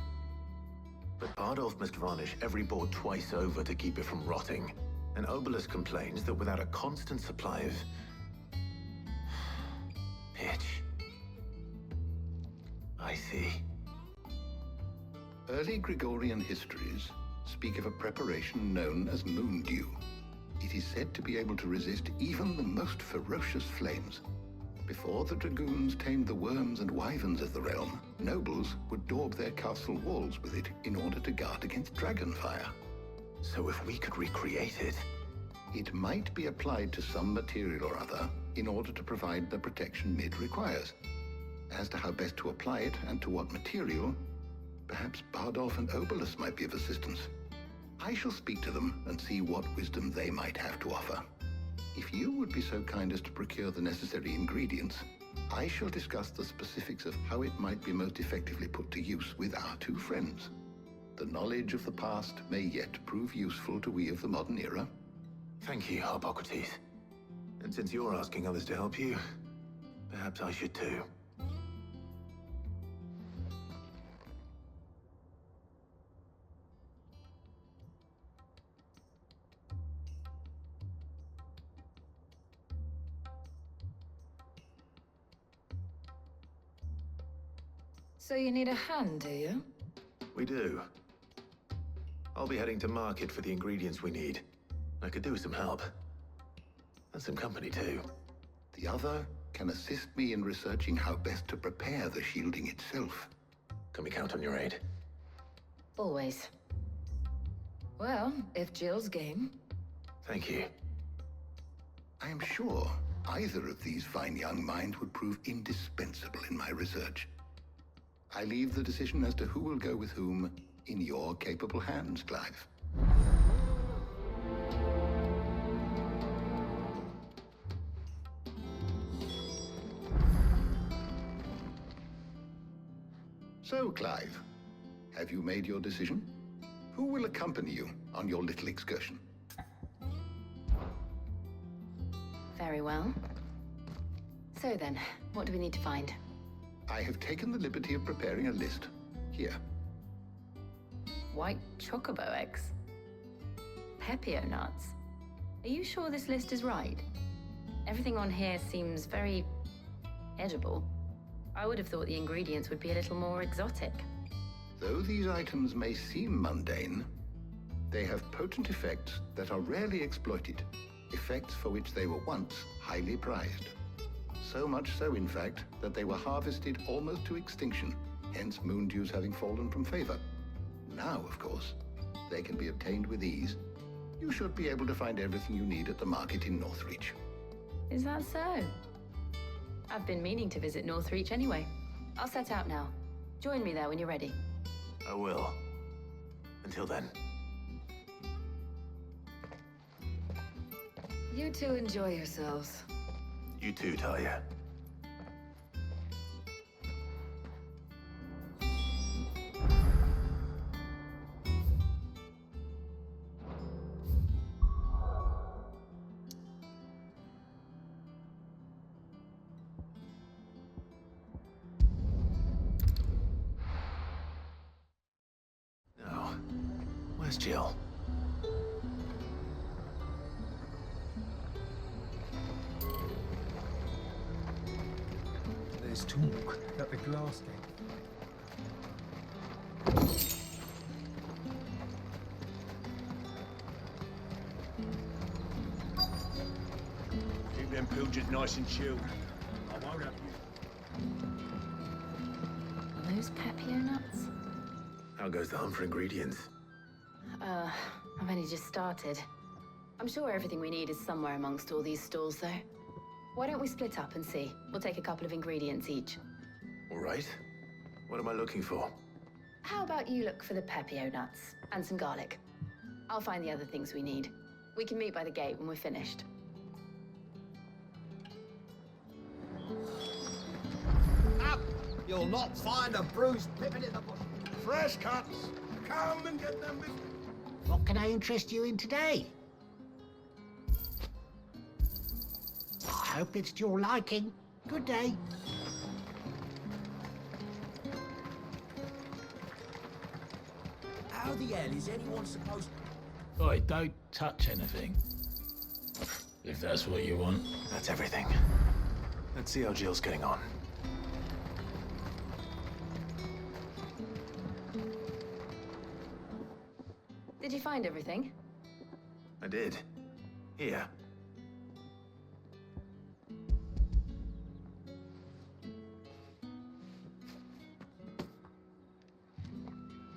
Speaker 5: But Bardolph must varnish every board twice over to keep it from rotting. And Obelisk complains that without a constant supply of pitch. I see.
Speaker 8: Early Gregorian histories speak of a preparation known as moon dew. It is said to be able to resist even the most ferocious flames. Before the dragoons tamed the worms and wyverns of the realm, nobles would daub their castle walls with it in order to guard against dragon fire.
Speaker 5: So if we could recreate it...
Speaker 8: It might be applied to some material or other in order to provide the protection Mid requires. As to how best to apply it and to what material, perhaps Bardolph and Obelisk might be of assistance. I shall speak to them and see what wisdom they might have to offer. If you would be so kind as to procure the necessary ingredients, I shall discuss the specifics of how it might be most effectively put to use with our two friends. The knowledge of the past may yet prove useful to we of the modern era.
Speaker 5: Thank you, Harpocrates. And since you're asking others to help you, perhaps I should too.
Speaker 14: So you need a hand, do you?
Speaker 5: We do. I'll be heading to market for the ingredients we need. I could do with some help. And some company, too.
Speaker 8: The other can assist me in researching how best to prepare the shielding itself.
Speaker 5: Can we count on your aid?
Speaker 14: Always. Well, if Jill's game.
Speaker 5: Thank you.
Speaker 8: I am sure either of these fine young minds would prove indispensable in my research. I leave the decision as to who will go with whom in your capable hands, Clive. So, Clive, have you made your decision? Who will accompany you on your little excursion?
Speaker 6: Very well. So then, what do we need to find?
Speaker 8: I have taken the liberty of preparing a list. Here.
Speaker 6: White chocobo eggs. Pepio nuts. Are you sure this list is right? Everything on here seems very edible. I would have thought the ingredients would be a little more exotic.
Speaker 8: Though these items may seem mundane, they have potent effects that are rarely exploited, effects for which they were once highly prized. So much so, in fact, that they were harvested almost to extinction, hence moon dews having fallen from favor. Now, of course, they can be obtained with ease. You should be able to find everything you need at the market in Northreach.
Speaker 6: Is that so? I've been meaning to visit Northreach anyway. I'll set out now. Join me there when you're ready.
Speaker 5: I will. Until then.
Speaker 14: You two enjoy yourselves.
Speaker 5: You too, Talia. Now, where's Jill?
Speaker 18: There's talk that the glass gate.
Speaker 15: Keep them pilgers nice and chilled. I won't have you.
Speaker 6: Are those Pepio nuts?
Speaker 5: How goes the hunt for ingredients?
Speaker 6: I've only just started. I'm sure everything we need is somewhere amongst all these stalls, though. Why don't we split up and see? We'll take a couple of ingredients each.
Speaker 5: All right. What am I looking for?
Speaker 6: How about you look for the Pepio nuts and some garlic? I'll find the other things we need. We can meet by the gate when we're finished.
Speaker 15: Up! You'll not find a bruised pippin in the bush. Fresh cuts. Come and get them before.
Speaker 20: What can I interest you in today? I hope it's to your liking. Good day.
Speaker 15: How the hell is anyone supposed to...
Speaker 12: Oi, don't touch anything. If that's what you want.
Speaker 5: That's everything. Let's see how Jill's getting on.
Speaker 6: Did you find everything?
Speaker 5: I did. Here.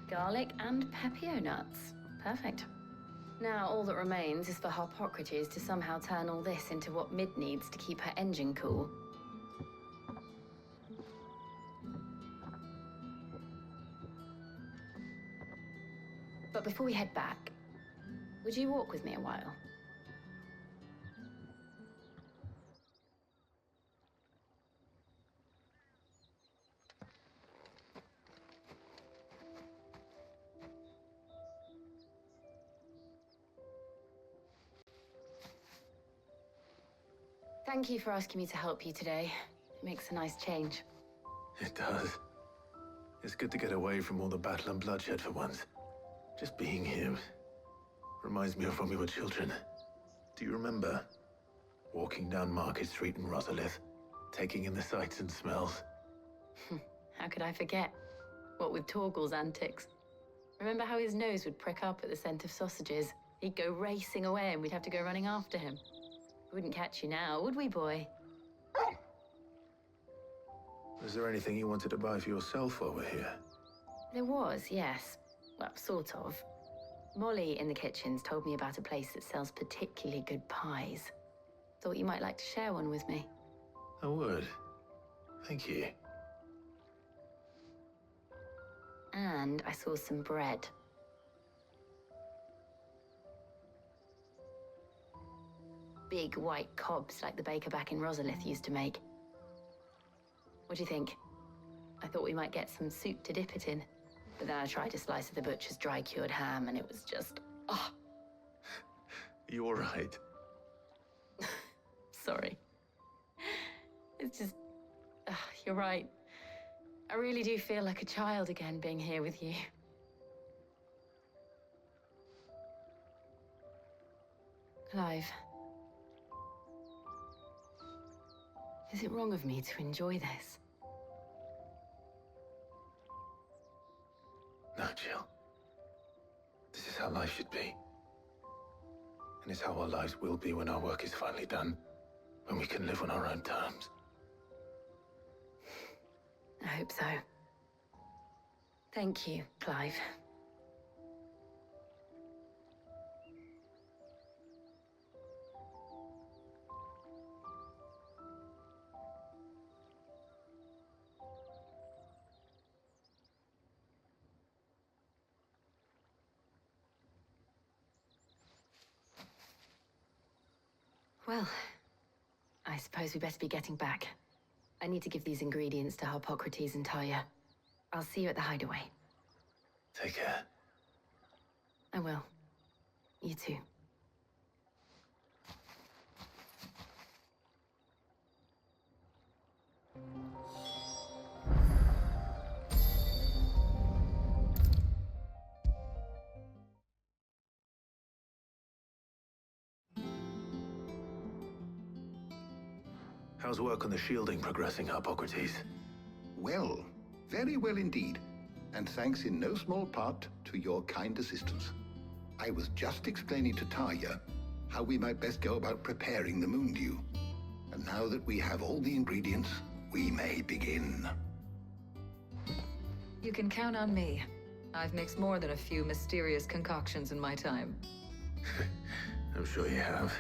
Speaker 6: Garlic and Pepio nuts. Perfect. Now all that remains is for Harpocrates to somehow turn all this into what Mid needs to keep her engine cool. But before we head back, would you walk with me a while? Thank you for asking me to help you today. It makes a nice change.
Speaker 5: It does. It's good to get away from all the battle and bloodshed for once. Just being here reminds me of when we were children. Do you remember? Walking down Market Street in Rosalith, taking in the sights and smells.
Speaker 6: How could I forget? What with Torgal's antics. Remember how his nose would prick up at the scent of sausages? He'd go racing away and we'd have to go running after him. We wouldn't catch you now, would we, boy?
Speaker 5: Was there anything you wanted to buy for yourself while we're here?
Speaker 6: There was, yes. Well, sort of. Molly in the kitchens told me about a place that sells particularly good pies. Thought you might like to share one with me.
Speaker 5: I would. Thank you.
Speaker 6: And I saw some bread. Big white cobs like the baker back in Rosalith used to make. What do you think? I thought we might get some soup to dip it in. But then I tried a slice of the butcher's dry-cured ham and it was just... oh,
Speaker 5: You all right?
Speaker 6: sorry. It's just... you're right. I really do feel like a child again being here with you. Clive. Is it wrong of me to enjoy this?
Speaker 5: No, Jill. This is how life should be. And it's how our lives will be when our work is finally done. When we can live on our own terms.
Speaker 6: I hope so. Thank you, Clive. Well, I suppose we better be getting back. I need to give these ingredients to Harpocrates and Talia. I'll see you at the hideaway.
Speaker 5: Take care.
Speaker 6: I will. You too.
Speaker 5: How's work on the shielding progressing, Harpocrates?
Speaker 8: Well, very well indeed. And thanks in no small part to your kind assistance. I was just explaining to Talia how we might best go about preparing the Moondew. And now that we have all the ingredients, we may begin.
Speaker 21: You can count on me. I've mixed more than a few mysterious concoctions in my time.
Speaker 5: I'm sure you have.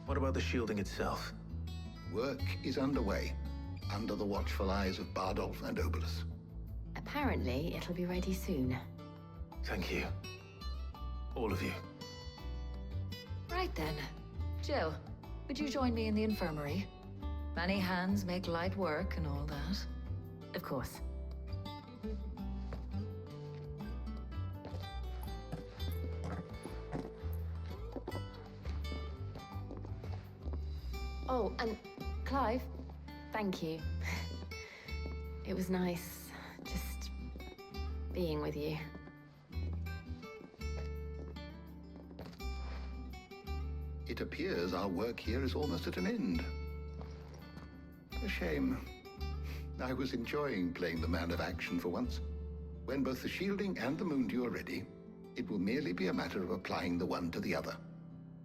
Speaker 5: What about the shielding itself?
Speaker 8: Work is underway, under the watchful eyes of Bardolph and Obolus.
Speaker 6: Apparently, it'll be ready soon.
Speaker 5: Thank you. All of you.
Speaker 21: Right then. Jill, would you join me in the infirmary? Many hands make light work and all that.
Speaker 6: Of course. Oh, and Clive, thank you. It was nice, just being with you.
Speaker 8: It appears our work here is almost at an end. A shame. I was enjoying playing the man of action for once. When both the shielding and the Moondew are ready, it will merely be a matter of applying the one to the other.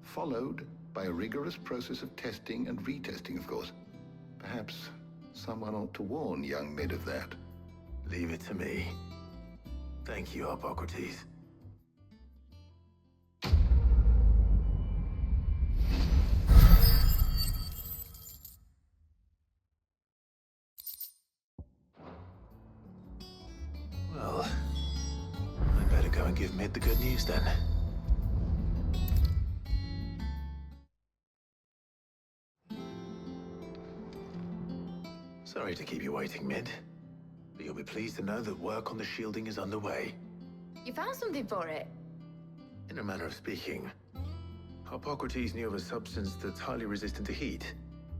Speaker 8: Followed by a rigorous process of testing and retesting, of course. Perhaps someone ought to warn young Mid of that.
Speaker 5: Leave it to me. Thank you, Harpocrates. Well, I better go and give Mid the good news then. Sorry to keep you waiting, Mid. But you'll be pleased to know that work on the shielding is underway.
Speaker 9: You found something for it?
Speaker 5: In a manner of speaking, Harpocrates knew of a substance that's highly resistant to heat.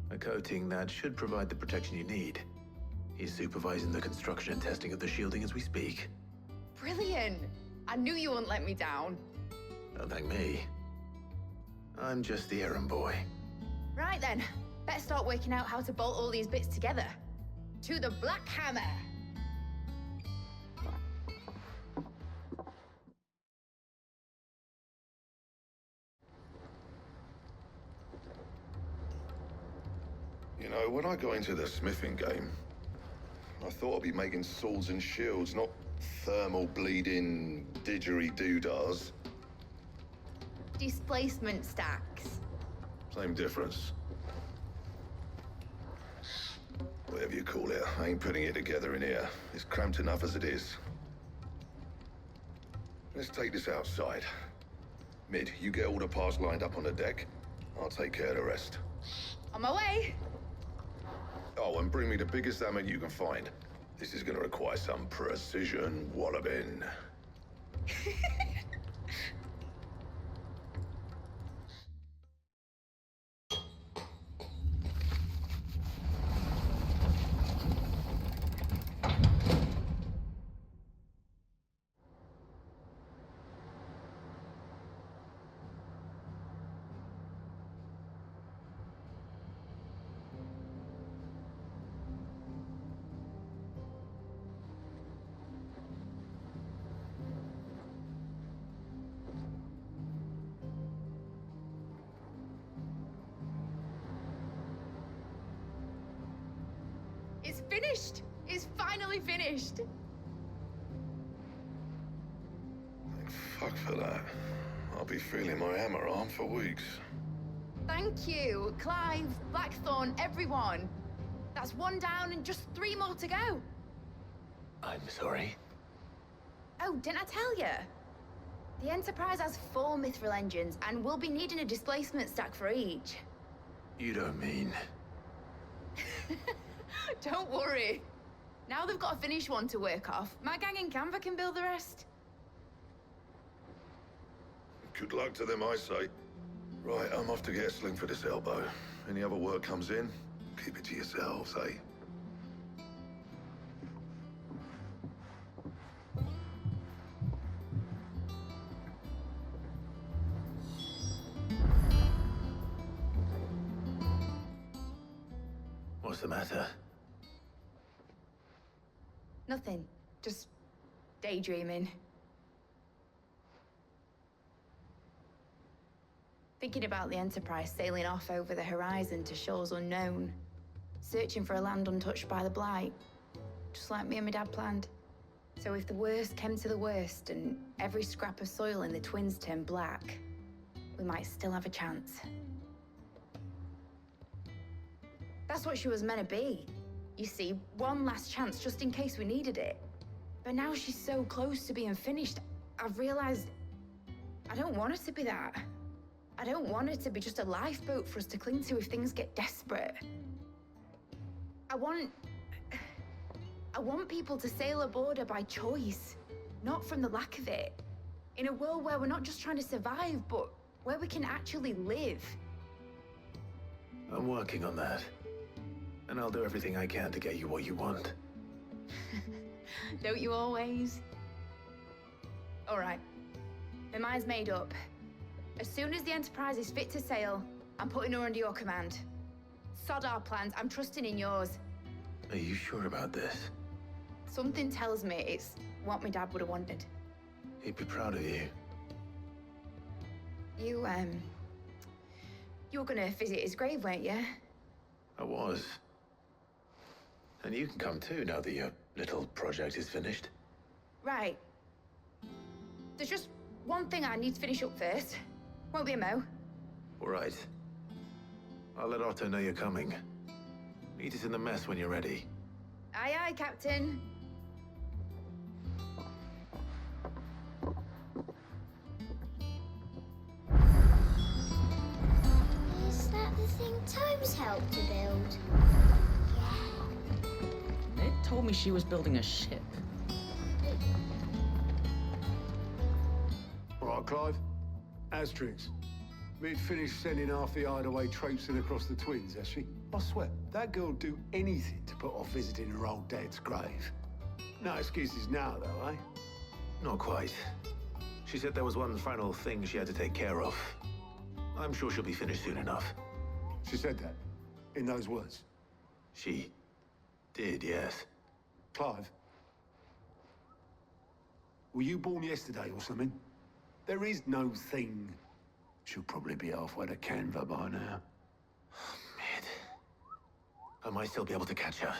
Speaker 5: A coating that should provide the protection you need. He's supervising the construction and testing of the shielding as we speak.
Speaker 9: Brilliant! I knew you wouldn't let me down.
Speaker 5: Don't thank me. I'm just the errand boy.
Speaker 9: Right then, better start working out how to bolt all these bits together. To the Black Hammer!
Speaker 3: You know, when I got into the smithing game, I thought I'd be making swords and shields, not thermal bleeding didgeridoo-dahs.
Speaker 9: Displacement stacks.
Speaker 3: Same difference. Whatever you call it, I ain't putting it together in here. It's cramped enough as it is. Let's take this outside. Mid, you get all the parts lined up on the deck. I'll take care of the rest.
Speaker 9: On my way!
Speaker 3: Oh, and bring me the biggest hammer you can find. This is gonna require some precision walloping.
Speaker 9: It's finished! It's finally finished!
Speaker 3: Thank fuck for that. I'll be feeling my hammer arm for weeks.
Speaker 9: Thank you, Clive, Blackthorn, everyone. That's one down and just 3 more to go.
Speaker 5: I'm sorry.
Speaker 9: Oh, didn't I tell you? The Enterprise has 4 mithril engines, and we'll be needing a displacement stack for each.
Speaker 5: You don't mean...
Speaker 9: Don't worry. Now they've got a finished one to work off. My gang in Canva can build the rest.
Speaker 3: Good luck to them, I say. Right, I'm off to get a sling for this elbow. Any other work comes in, keep it to yourselves, eh?
Speaker 5: What's the matter?
Speaker 9: Nothing. Just daydreaming. Thinking about the Enterprise sailing off over the horizon to shores unknown. Searching for a land untouched by the Blight. Just like me and my dad planned. So if the worst came to the worst and every scrap of soil in the Twins turned black, we might still have a chance. That's what she was meant to be. You see, one last chance just in case we needed it. But now she's so close to being finished, I've realized I don't want her to be that. I don't want her to be just a lifeboat for us to cling to if things get desperate. I want people to sail aboard her by choice, not from the lack of it. In a world where we're not just trying to survive, but where we can actually live.
Speaker 5: I'm working on that. And I'll do everything I can to get you what you want.
Speaker 9: Don't you always? All right. My mind's made up. As soon as the Enterprise is fit to sail, I'm putting her under your command. Sod our plans, I'm trusting in yours.
Speaker 5: Are you sure about this?
Speaker 9: Something tells me it's what my dad would have wanted.
Speaker 5: He'd be proud of you.
Speaker 9: You were gonna visit his grave, weren't you?
Speaker 5: I was. And you can come too, now that your little project is finished.
Speaker 9: Right. There's just one thing I need to finish up first. Won't be a mo.
Speaker 5: All right. I'll let Otto know you're coming. Meet us in the mess when you're ready.
Speaker 9: Aye, aye, Captain.
Speaker 13: Is that the thing Tomes helped to build?
Speaker 2: Ned told me she was building a ship.
Speaker 11: All right, Clive. Asterix. We'd finished sending half the hideaway traipsing across the Twins, has she? I swear, that girl'd do anything to put off visiting her old dad's grave. No excuses now, though, eh?
Speaker 5: Not quite. She said there was one final thing she had to take care of. I'm sure she'll be finished soon enough.
Speaker 11: She said that? In those words?
Speaker 5: She Did, yes.
Speaker 11: Clive? Were you born yesterday or something? There is no thing. She'll probably be halfway to Canva by now.
Speaker 5: Mid. I might still be able to catch her.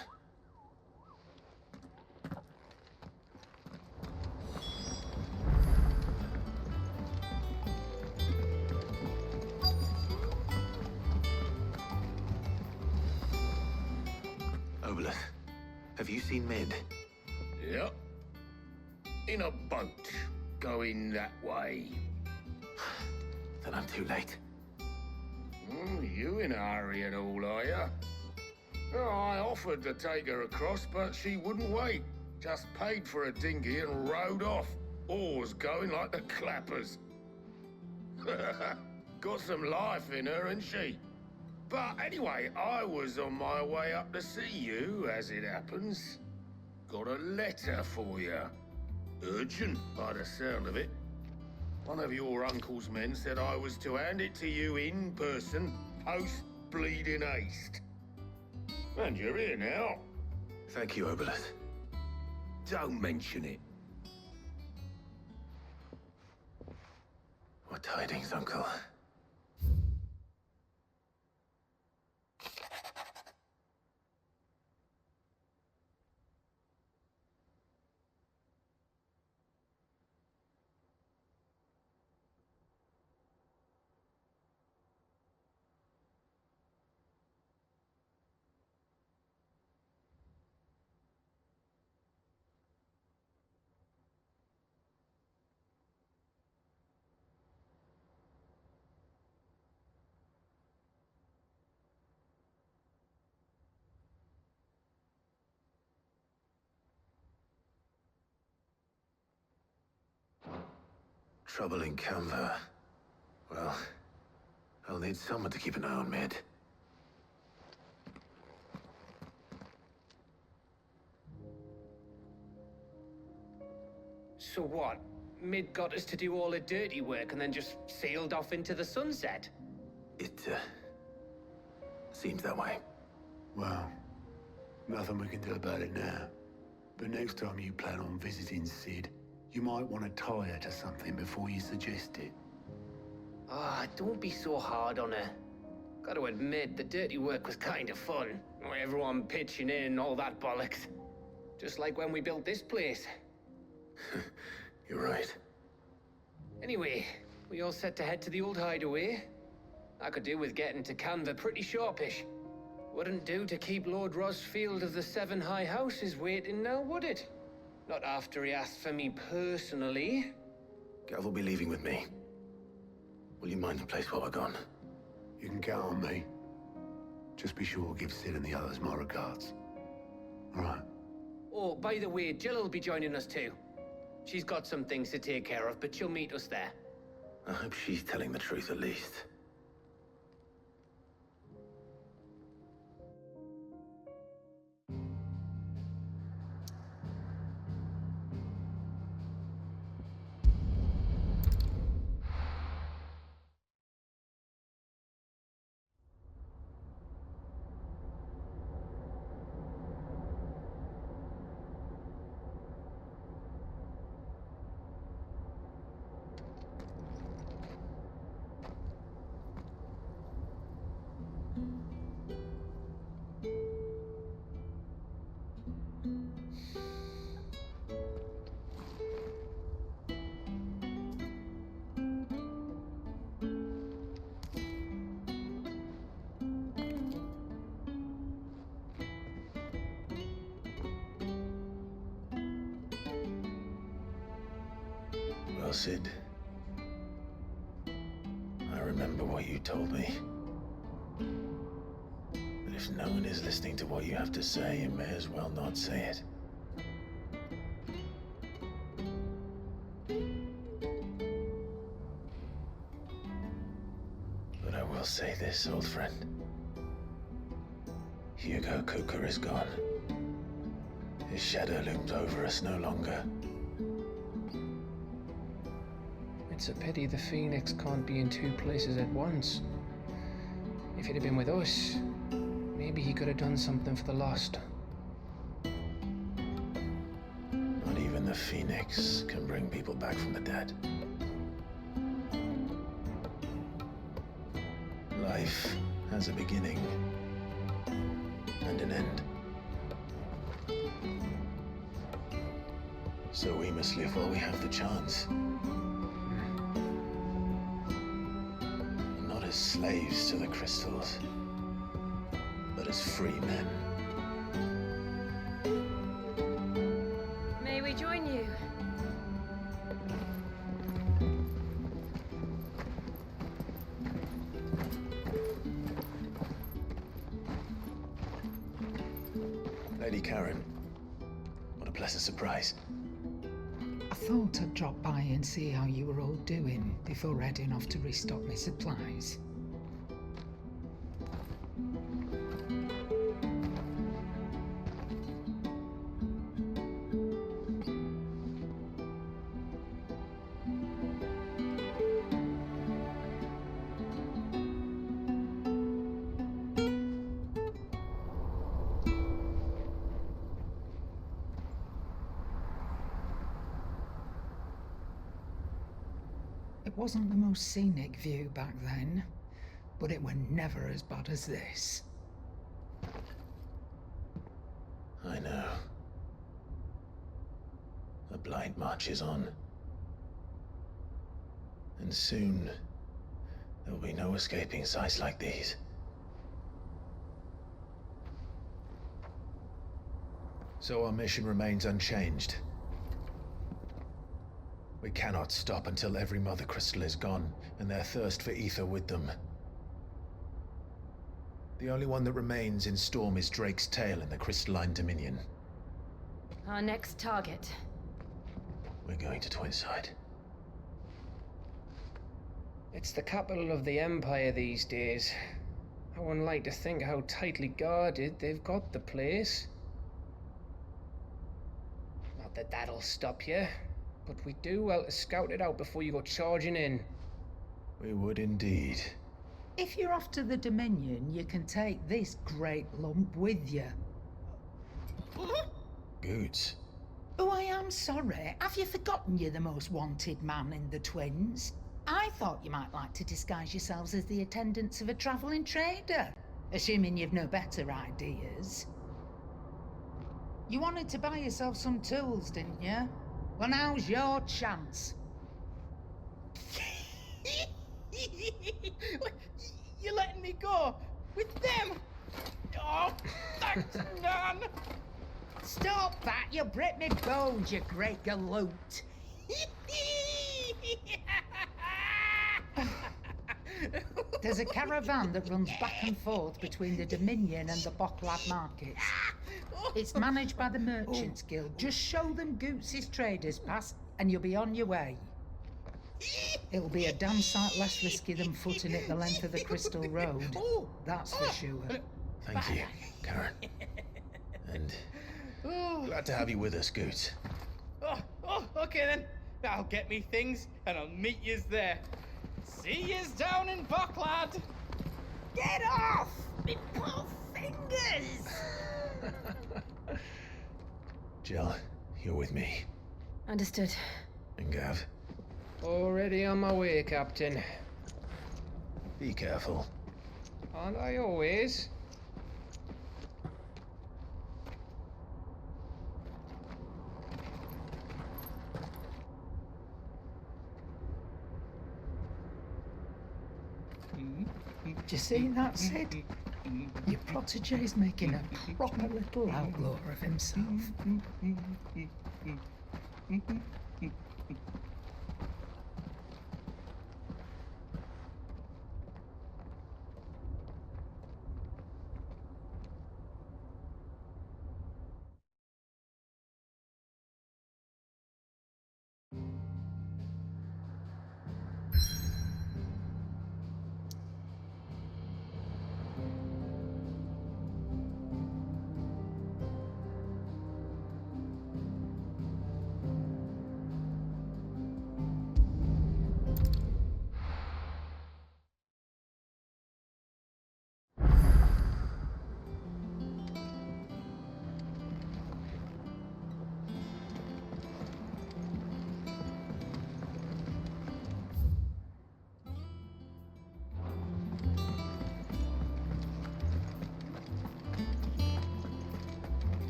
Speaker 5: Obelith, have you seen Mid?
Speaker 16: Yep. In a boat, going that way.
Speaker 5: Then I'm too late.
Speaker 16: You in a hurry and all, are you? Oh, I offered to take her across, but she wouldn't wait. Just paid for a dinghy and rowed off. Oars going like the clappers. Got some life in her, ain't she? But anyway, I was on my way up to see you, as it happens. Got a letter for you. Urgent, by the sound of it. One of your uncle's men said I was to hand it to you in person, post-bleeding haste. And you're here now.
Speaker 5: Thank you, Obelith.
Speaker 16: Don't mention it.
Speaker 5: What tidings, Uncle? Trouble in Canva. Well, I'll need someone to keep an eye on Mid.
Speaker 1: So what? Mid got us to do all the dirty work and then just sailed off into the sunset?
Speaker 5: It, seems that way.
Speaker 11: Well, nothing we can do about it now. But next time you plan on visiting Sid, you might want to tie her to something before you suggest it.
Speaker 1: Ah, don't be so hard on her. Gotta admit, the dirty work was kind of fun. Everyone pitching in and all that bollocks. Just like when we built this place.
Speaker 5: You're right.
Speaker 1: Anyway, we all set to head to the old hideaway. I could do with getting to Canva pretty sharpish. Wouldn't do to keep Lord Rosfield of the Seven High Houses waiting now, would it? Not after he asked for me personally.
Speaker 5: Gav will be leaving with me. Will you mind the place while we're gone?
Speaker 11: You can count on me. Just be sure to give Sid and the others my regards. All right.
Speaker 1: Oh, by the way, Jill will be joining us too. She's got some things to take care of, but she'll meet us there.
Speaker 5: I hope she's telling the truth at least. Well, Sid, I remember what you told me. But if no one is listening to what you have to say, you may as well not say it. But I will say this, old friend. Hugo Cooker is gone. His shadow looms over us no longer.
Speaker 1: It's a pity the Phoenix can't be in two places at once. If he'd have been with us, maybe he could have done something for the Lost.
Speaker 5: the Phoenix can bring people back from the dead. Life has a beginning and an end. So we must live while we have the chance. Not as slaves to the crystals, but as free men.
Speaker 6: May we join you?
Speaker 5: Lady Karen, what a pleasant surprise.
Speaker 7: I thought I'd drop by and see how you were all doing before heading off to restock my supplies. It wasn't the most scenic view back then, but it were never as bad as this.
Speaker 5: I know. The Blight marches on. And soon, there will be no escaping sights like these. So our mission remains unchanged. We cannot stop until every Mother Crystal is gone, and their thirst for ether with them. The only one that remains in Storm is Drake's tail in the Crystalline Dominion.
Speaker 6: Our next target.
Speaker 5: We're going to Twinside.
Speaker 1: It's the capital of the Empire these days. I wouldn't like to think how tightly guarded they've got the place. Not that that'll stop you, but we do well to scout it out before you go charging in.
Speaker 5: We would indeed.
Speaker 7: If you're off to the Dominion, you can take this great lump with you.
Speaker 5: Goods.
Speaker 7: Oh, I am sorry. Have you forgotten you're the most wanted man in the Twins? I thought you might like to disguise yourselves as the attendants of a travelling trader, assuming you've no better ideas. You wanted to buy yourself some tools, didn't you? Well, now's your chance.
Speaker 15: You're letting me go with them? Oh, thanks, man.
Speaker 7: Stop that! You'll break me bones, you great galoot. There's a caravan that runs back and forth between the Dominion and the Bocklad markets. It's managed by the Merchants Guild. Just show them Goots' traders pass and you'll be on your way. It'll be a damn sight less risky than footing it the length of the Crystal Road. That's for sure.
Speaker 5: Thank you, Karen. And glad to have you with us, Goots.
Speaker 15: Okay then. I'll get me things and I'll meet yous there. See yous down in Bocklad.
Speaker 7: Get off! Me poor fingers!
Speaker 5: Jill, you're with me.
Speaker 6: Understood.
Speaker 5: And Gav.
Speaker 1: Already on my way, Captain.
Speaker 5: Be careful.
Speaker 1: Aren't I always?
Speaker 7: Do you see that, Sid? Your protege's making a proper little outlaw of himself.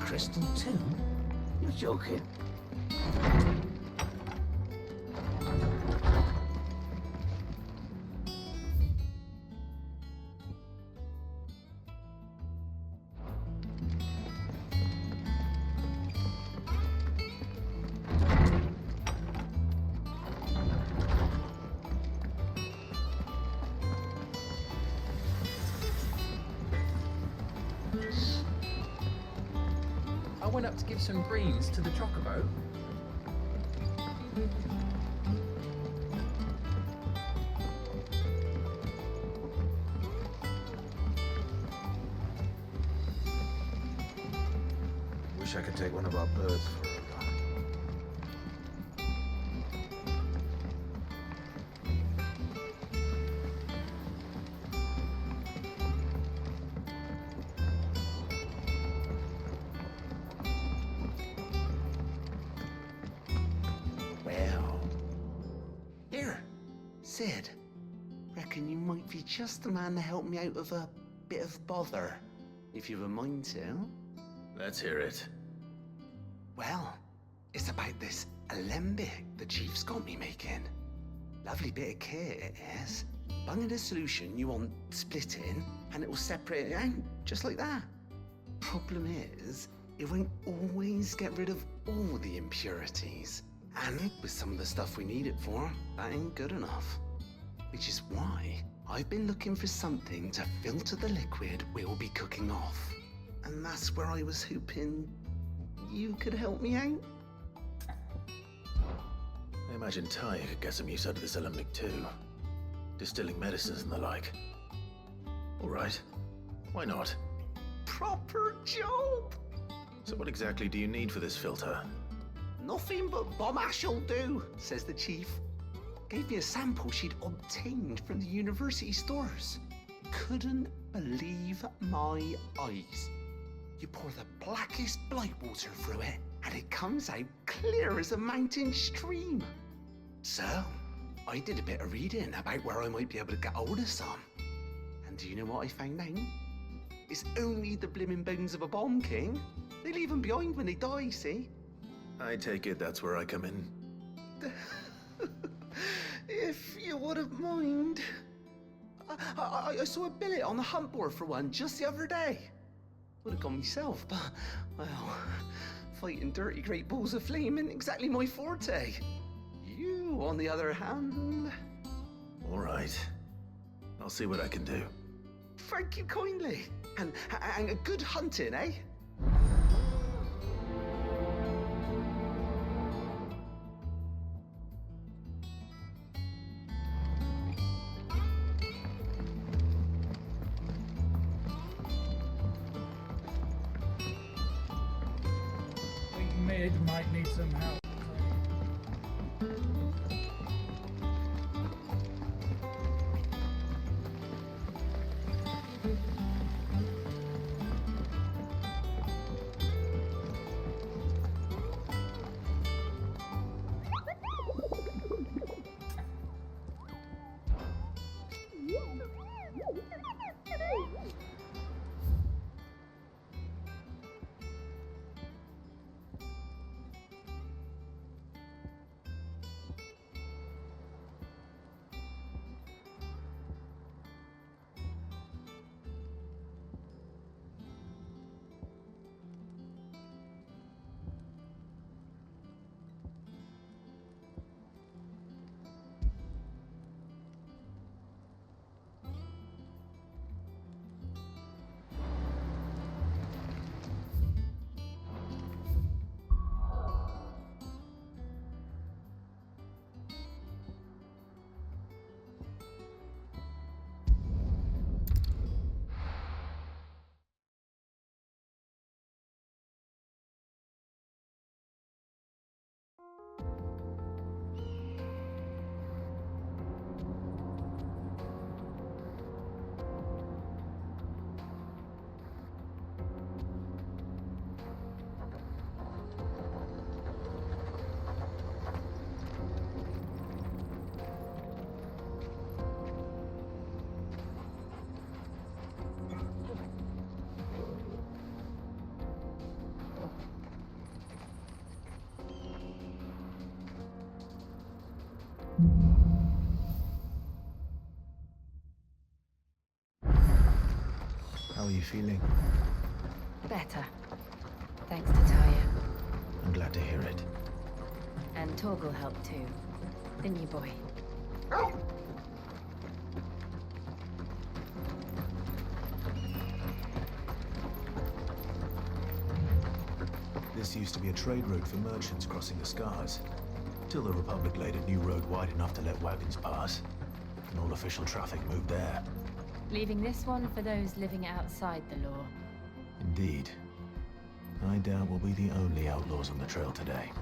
Speaker 15: crystal too? You're joking.
Speaker 10: I went up to give some greens to the chocobo.
Speaker 5: Wish I could take one of our birds for a run.
Speaker 15: Well. Here, Sid. Reckon you might be just the man to help me out of a bit of bother, if you've a mind to.
Speaker 5: Let's hear it.
Speaker 15: Well, it's about this alembic the chief's got me making. Lovely bit of kit it is. Bung in a solution you want splitting, and it will separate it out, just like that. Problem is, it won't always get rid of all the impurities. And with some of the stuff we need it for, that ain't good enough. Which is why I've been looking for something to filter the liquid we'll be cooking off. And that's where I was hoping you could help me out.
Speaker 5: I imagine Ty could get some use out of this alembic too. Distilling medicines and the like. All right. Why not?
Speaker 15: Proper job!
Speaker 5: So what exactly do you need for this filter?
Speaker 15: Nothing but bomb ash'll do, says the chief. Gave me a sample she'd obtained from the university stores. Couldn't believe my eyes. You pour the blackest blight water through it, and it comes out clear as a mountain stream. So, I did a bit of reading about where I might be able to get hold of some. And do you know what I found out? It's only the blimmin' bones of a bomb king. They leave them behind when they die, see?
Speaker 5: I take it that's where I come in.
Speaker 15: If you wouldn't mind. I saw a billet on the hunt board for one just the other day. Would have gone myself, but, well, fighting dirty great balls of flame isn't exactly my forte. You, on the other hand...
Speaker 5: All right. I'll see what I can do.
Speaker 15: Thank you kindly. And a good hunting, eh?
Speaker 12: Mid might need some help.
Speaker 5: How are you feeling?
Speaker 6: Better. Thanks to Talia.
Speaker 5: I'm glad to hear it.
Speaker 6: And Torgal helped too. Didn't you, boy?
Speaker 5: This used to be a trade route for merchants crossing the Scars. Till the Republic laid a new road wide enough to let wagons pass. And all official traffic moved there.
Speaker 6: Leaving this one for those living outside the law.
Speaker 5: Indeed. I doubt we'll be the only outlaws on the trail today.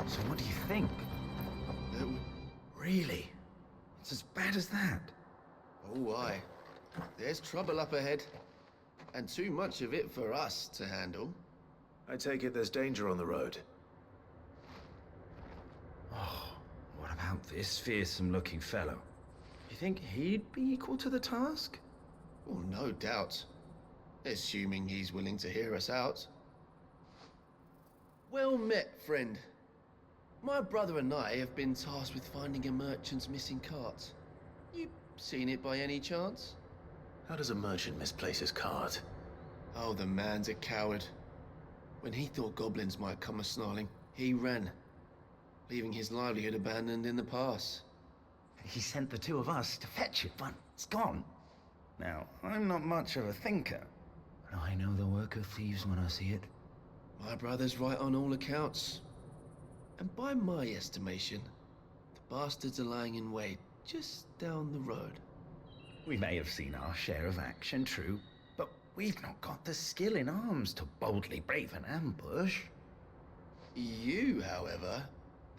Speaker 19: So what do you think? Really? It's as bad as that?
Speaker 22: Oh, aye. There's trouble up ahead. And too much of it for us to handle.
Speaker 5: I take it there's danger on the road.
Speaker 19: Oh, what about this fearsome-looking fellow? You think he'd be equal to the task?
Speaker 22: Well, no doubt. Assuming he's willing to hear us out. Well met, friend. My brother and I have been tasked with finding a merchant's missing cart. You seen it by any chance?
Speaker 5: How does a merchant misplace his cart?
Speaker 22: Oh, the man's a coward. When he thought goblins might come a-snarling, he ran, leaving his livelihood abandoned in the pass.
Speaker 19: He sent the two of us to fetch it, but it's gone. Now, I'm not much of a thinker, but I know the work of thieves when I see it.
Speaker 22: My brother's right on all accounts. And by my estimation, the bastards are lying in wait just down the road.
Speaker 19: We may have seen our share of action, true, but we've not got the skill in arms to boldly brave an ambush.
Speaker 22: You, however,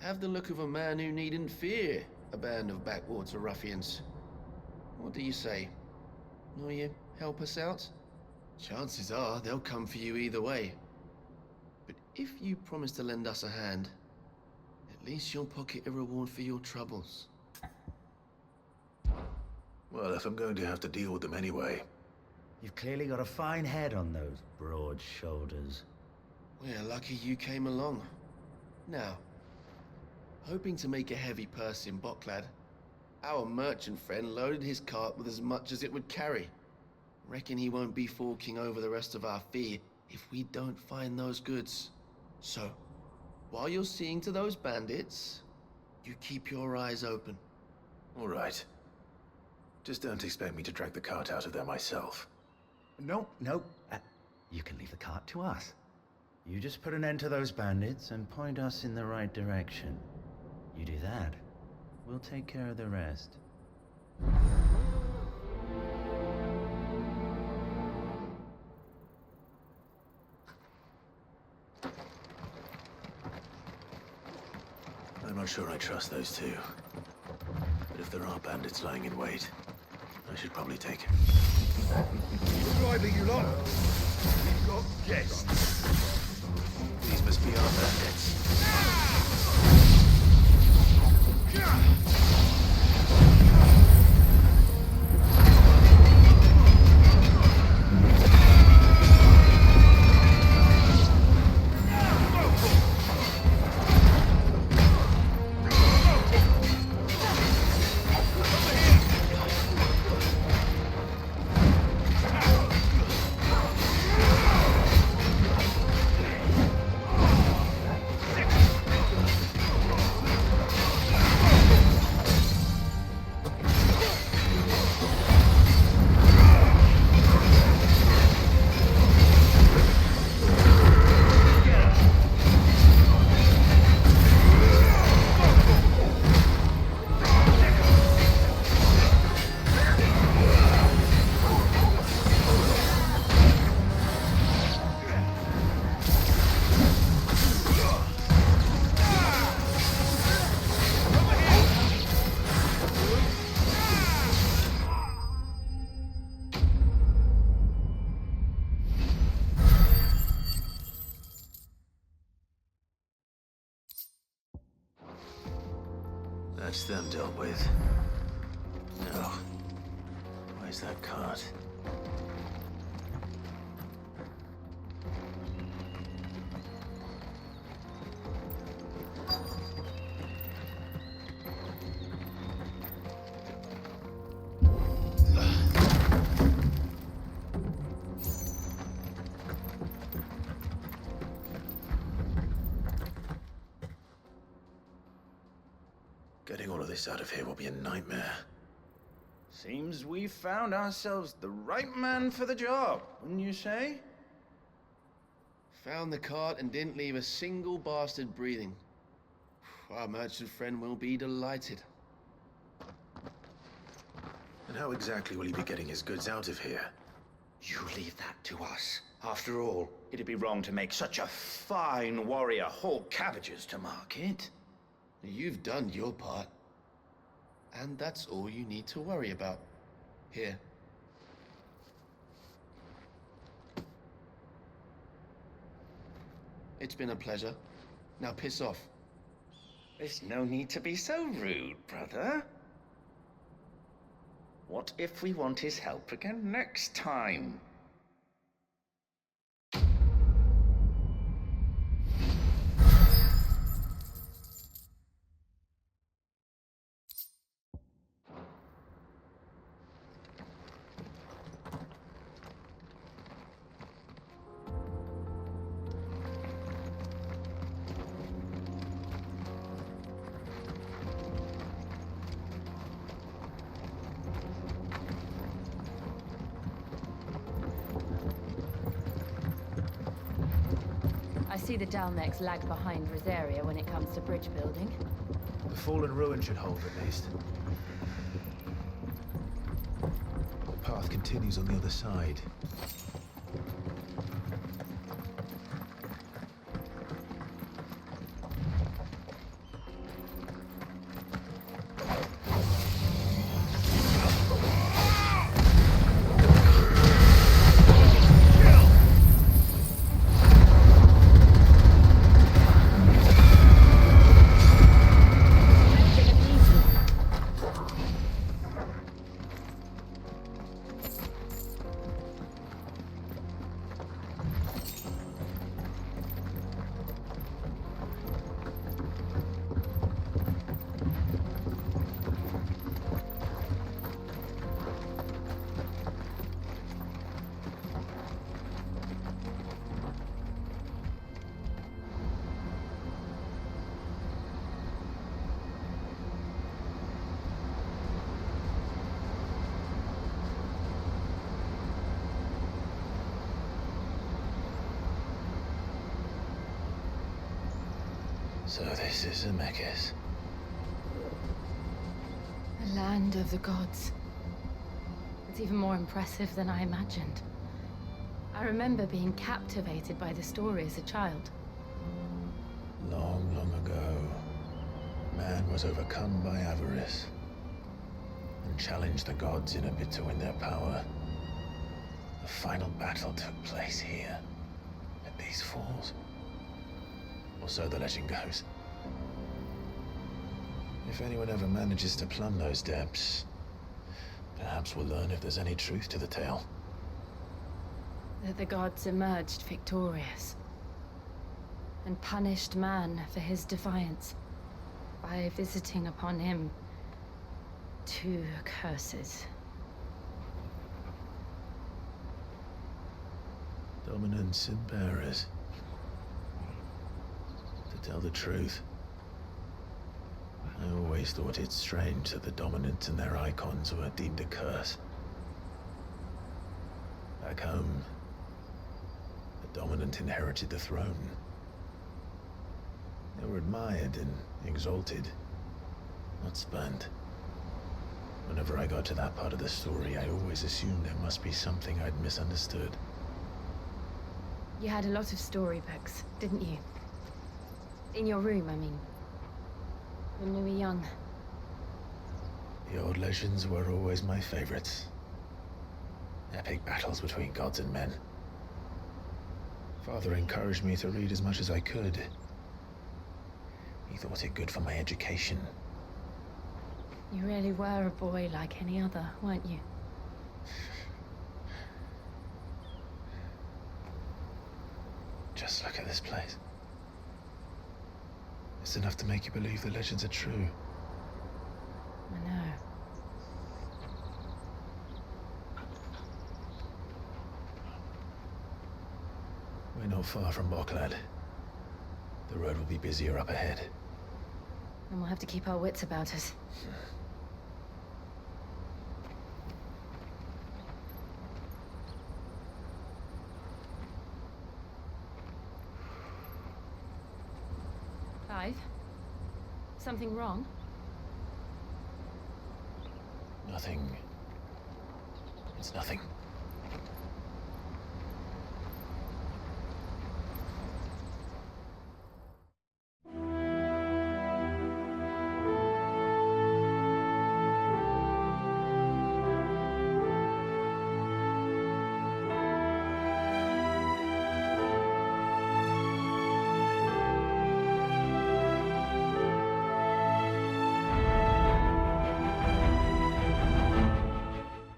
Speaker 22: have the look of a man who needn't fear a band of backwater ruffians. What do you say? Will you help us out? Chances are they'll come for you either way. But if you promise to lend us a hand, at least you'll pocket a reward for your troubles.
Speaker 5: Well, if I'm going to have to deal with them anyway.
Speaker 19: You've clearly got a fine head on those broad shoulders.
Speaker 22: We're lucky you came along. Now, hoping to make a heavy purse in Boklad, our merchant friend loaded his cart with as much as it would carry. Reckon he won't be forking over the rest of our fee if we don't find those goods. So, while you're seeing to those bandits, you keep your eyes open.
Speaker 5: All right. Just don't expect me to drag the cart out of there myself.
Speaker 19: No. You can leave the cart to us. You just put an end to those bandits and point us in the right direction. You do that, we'll take care of the rest.
Speaker 5: I'm not sure I trust those two. But if there are bandits lying in wait, I should probably take him.
Speaker 16: Lively, you lot. We've got guests.
Speaker 5: These must be our bandits. What's them dealt with? No. Where's that cart? Getting all of this out of here will be a nightmare.
Speaker 19: Seems we found ourselves the right man for the job, wouldn't you say?
Speaker 22: Found the cart and didn't leave a single bastard breathing. Our merchant friend will be delighted.
Speaker 5: And how exactly will he be getting his goods out of here?
Speaker 4: You leave that to us. After all, it'd be wrong to make such a fine warrior haul cabbages to market.
Speaker 22: You've done your part. And that's all you need to worry about. Here. It's been a pleasure. Now piss off.
Speaker 4: There's no need to be so rude, brother. What if we want his help again next time?
Speaker 17: I see the Dalmex lag behind Rosaria when it comes to bridge building.
Speaker 5: The fallen ruin should hold, at least. The path continues on the other side. So this is Zemeckis.
Speaker 17: The land of the gods. It's even more impressive than I imagined. I remember being captivated by the story as a child.
Speaker 5: Long, long ago, man was overcome by avarice and challenged the gods in a bid to win their power. The final battle took place here, at these falls. Or so the legend goes. If anyone ever manages to plumb those depths, perhaps we'll learn if there's any truth to the tale.
Speaker 17: That the gods emerged victorious and punished man for his defiance by visiting upon him 2 curses.
Speaker 5: Dominance and bearers. To tell the truth, I always thought it strange that the dominant and their icons were deemed a curse. Back home, the dominant inherited the throne. They were admired and exalted, not spurned. Whenever I got to that part of the story, I always assumed there must be something I'd misunderstood.
Speaker 17: You had a lot of storybooks, didn't you? In your room, I mean. When we were young.
Speaker 5: The old legends were always my favorites. Epic battles between gods and men. Father encouraged me to read as much as I could. He thought it good for my education.
Speaker 17: You really were a boy like any other, weren't you?
Speaker 5: Just look at this place. It's enough to make you believe the legends are true.
Speaker 17: I know.
Speaker 5: We're not far from Boklad. The road will be busier up ahead.
Speaker 17: And we'll have to keep our wits about us. Clive? Something wrong?
Speaker 5: Nothing. It's nothing.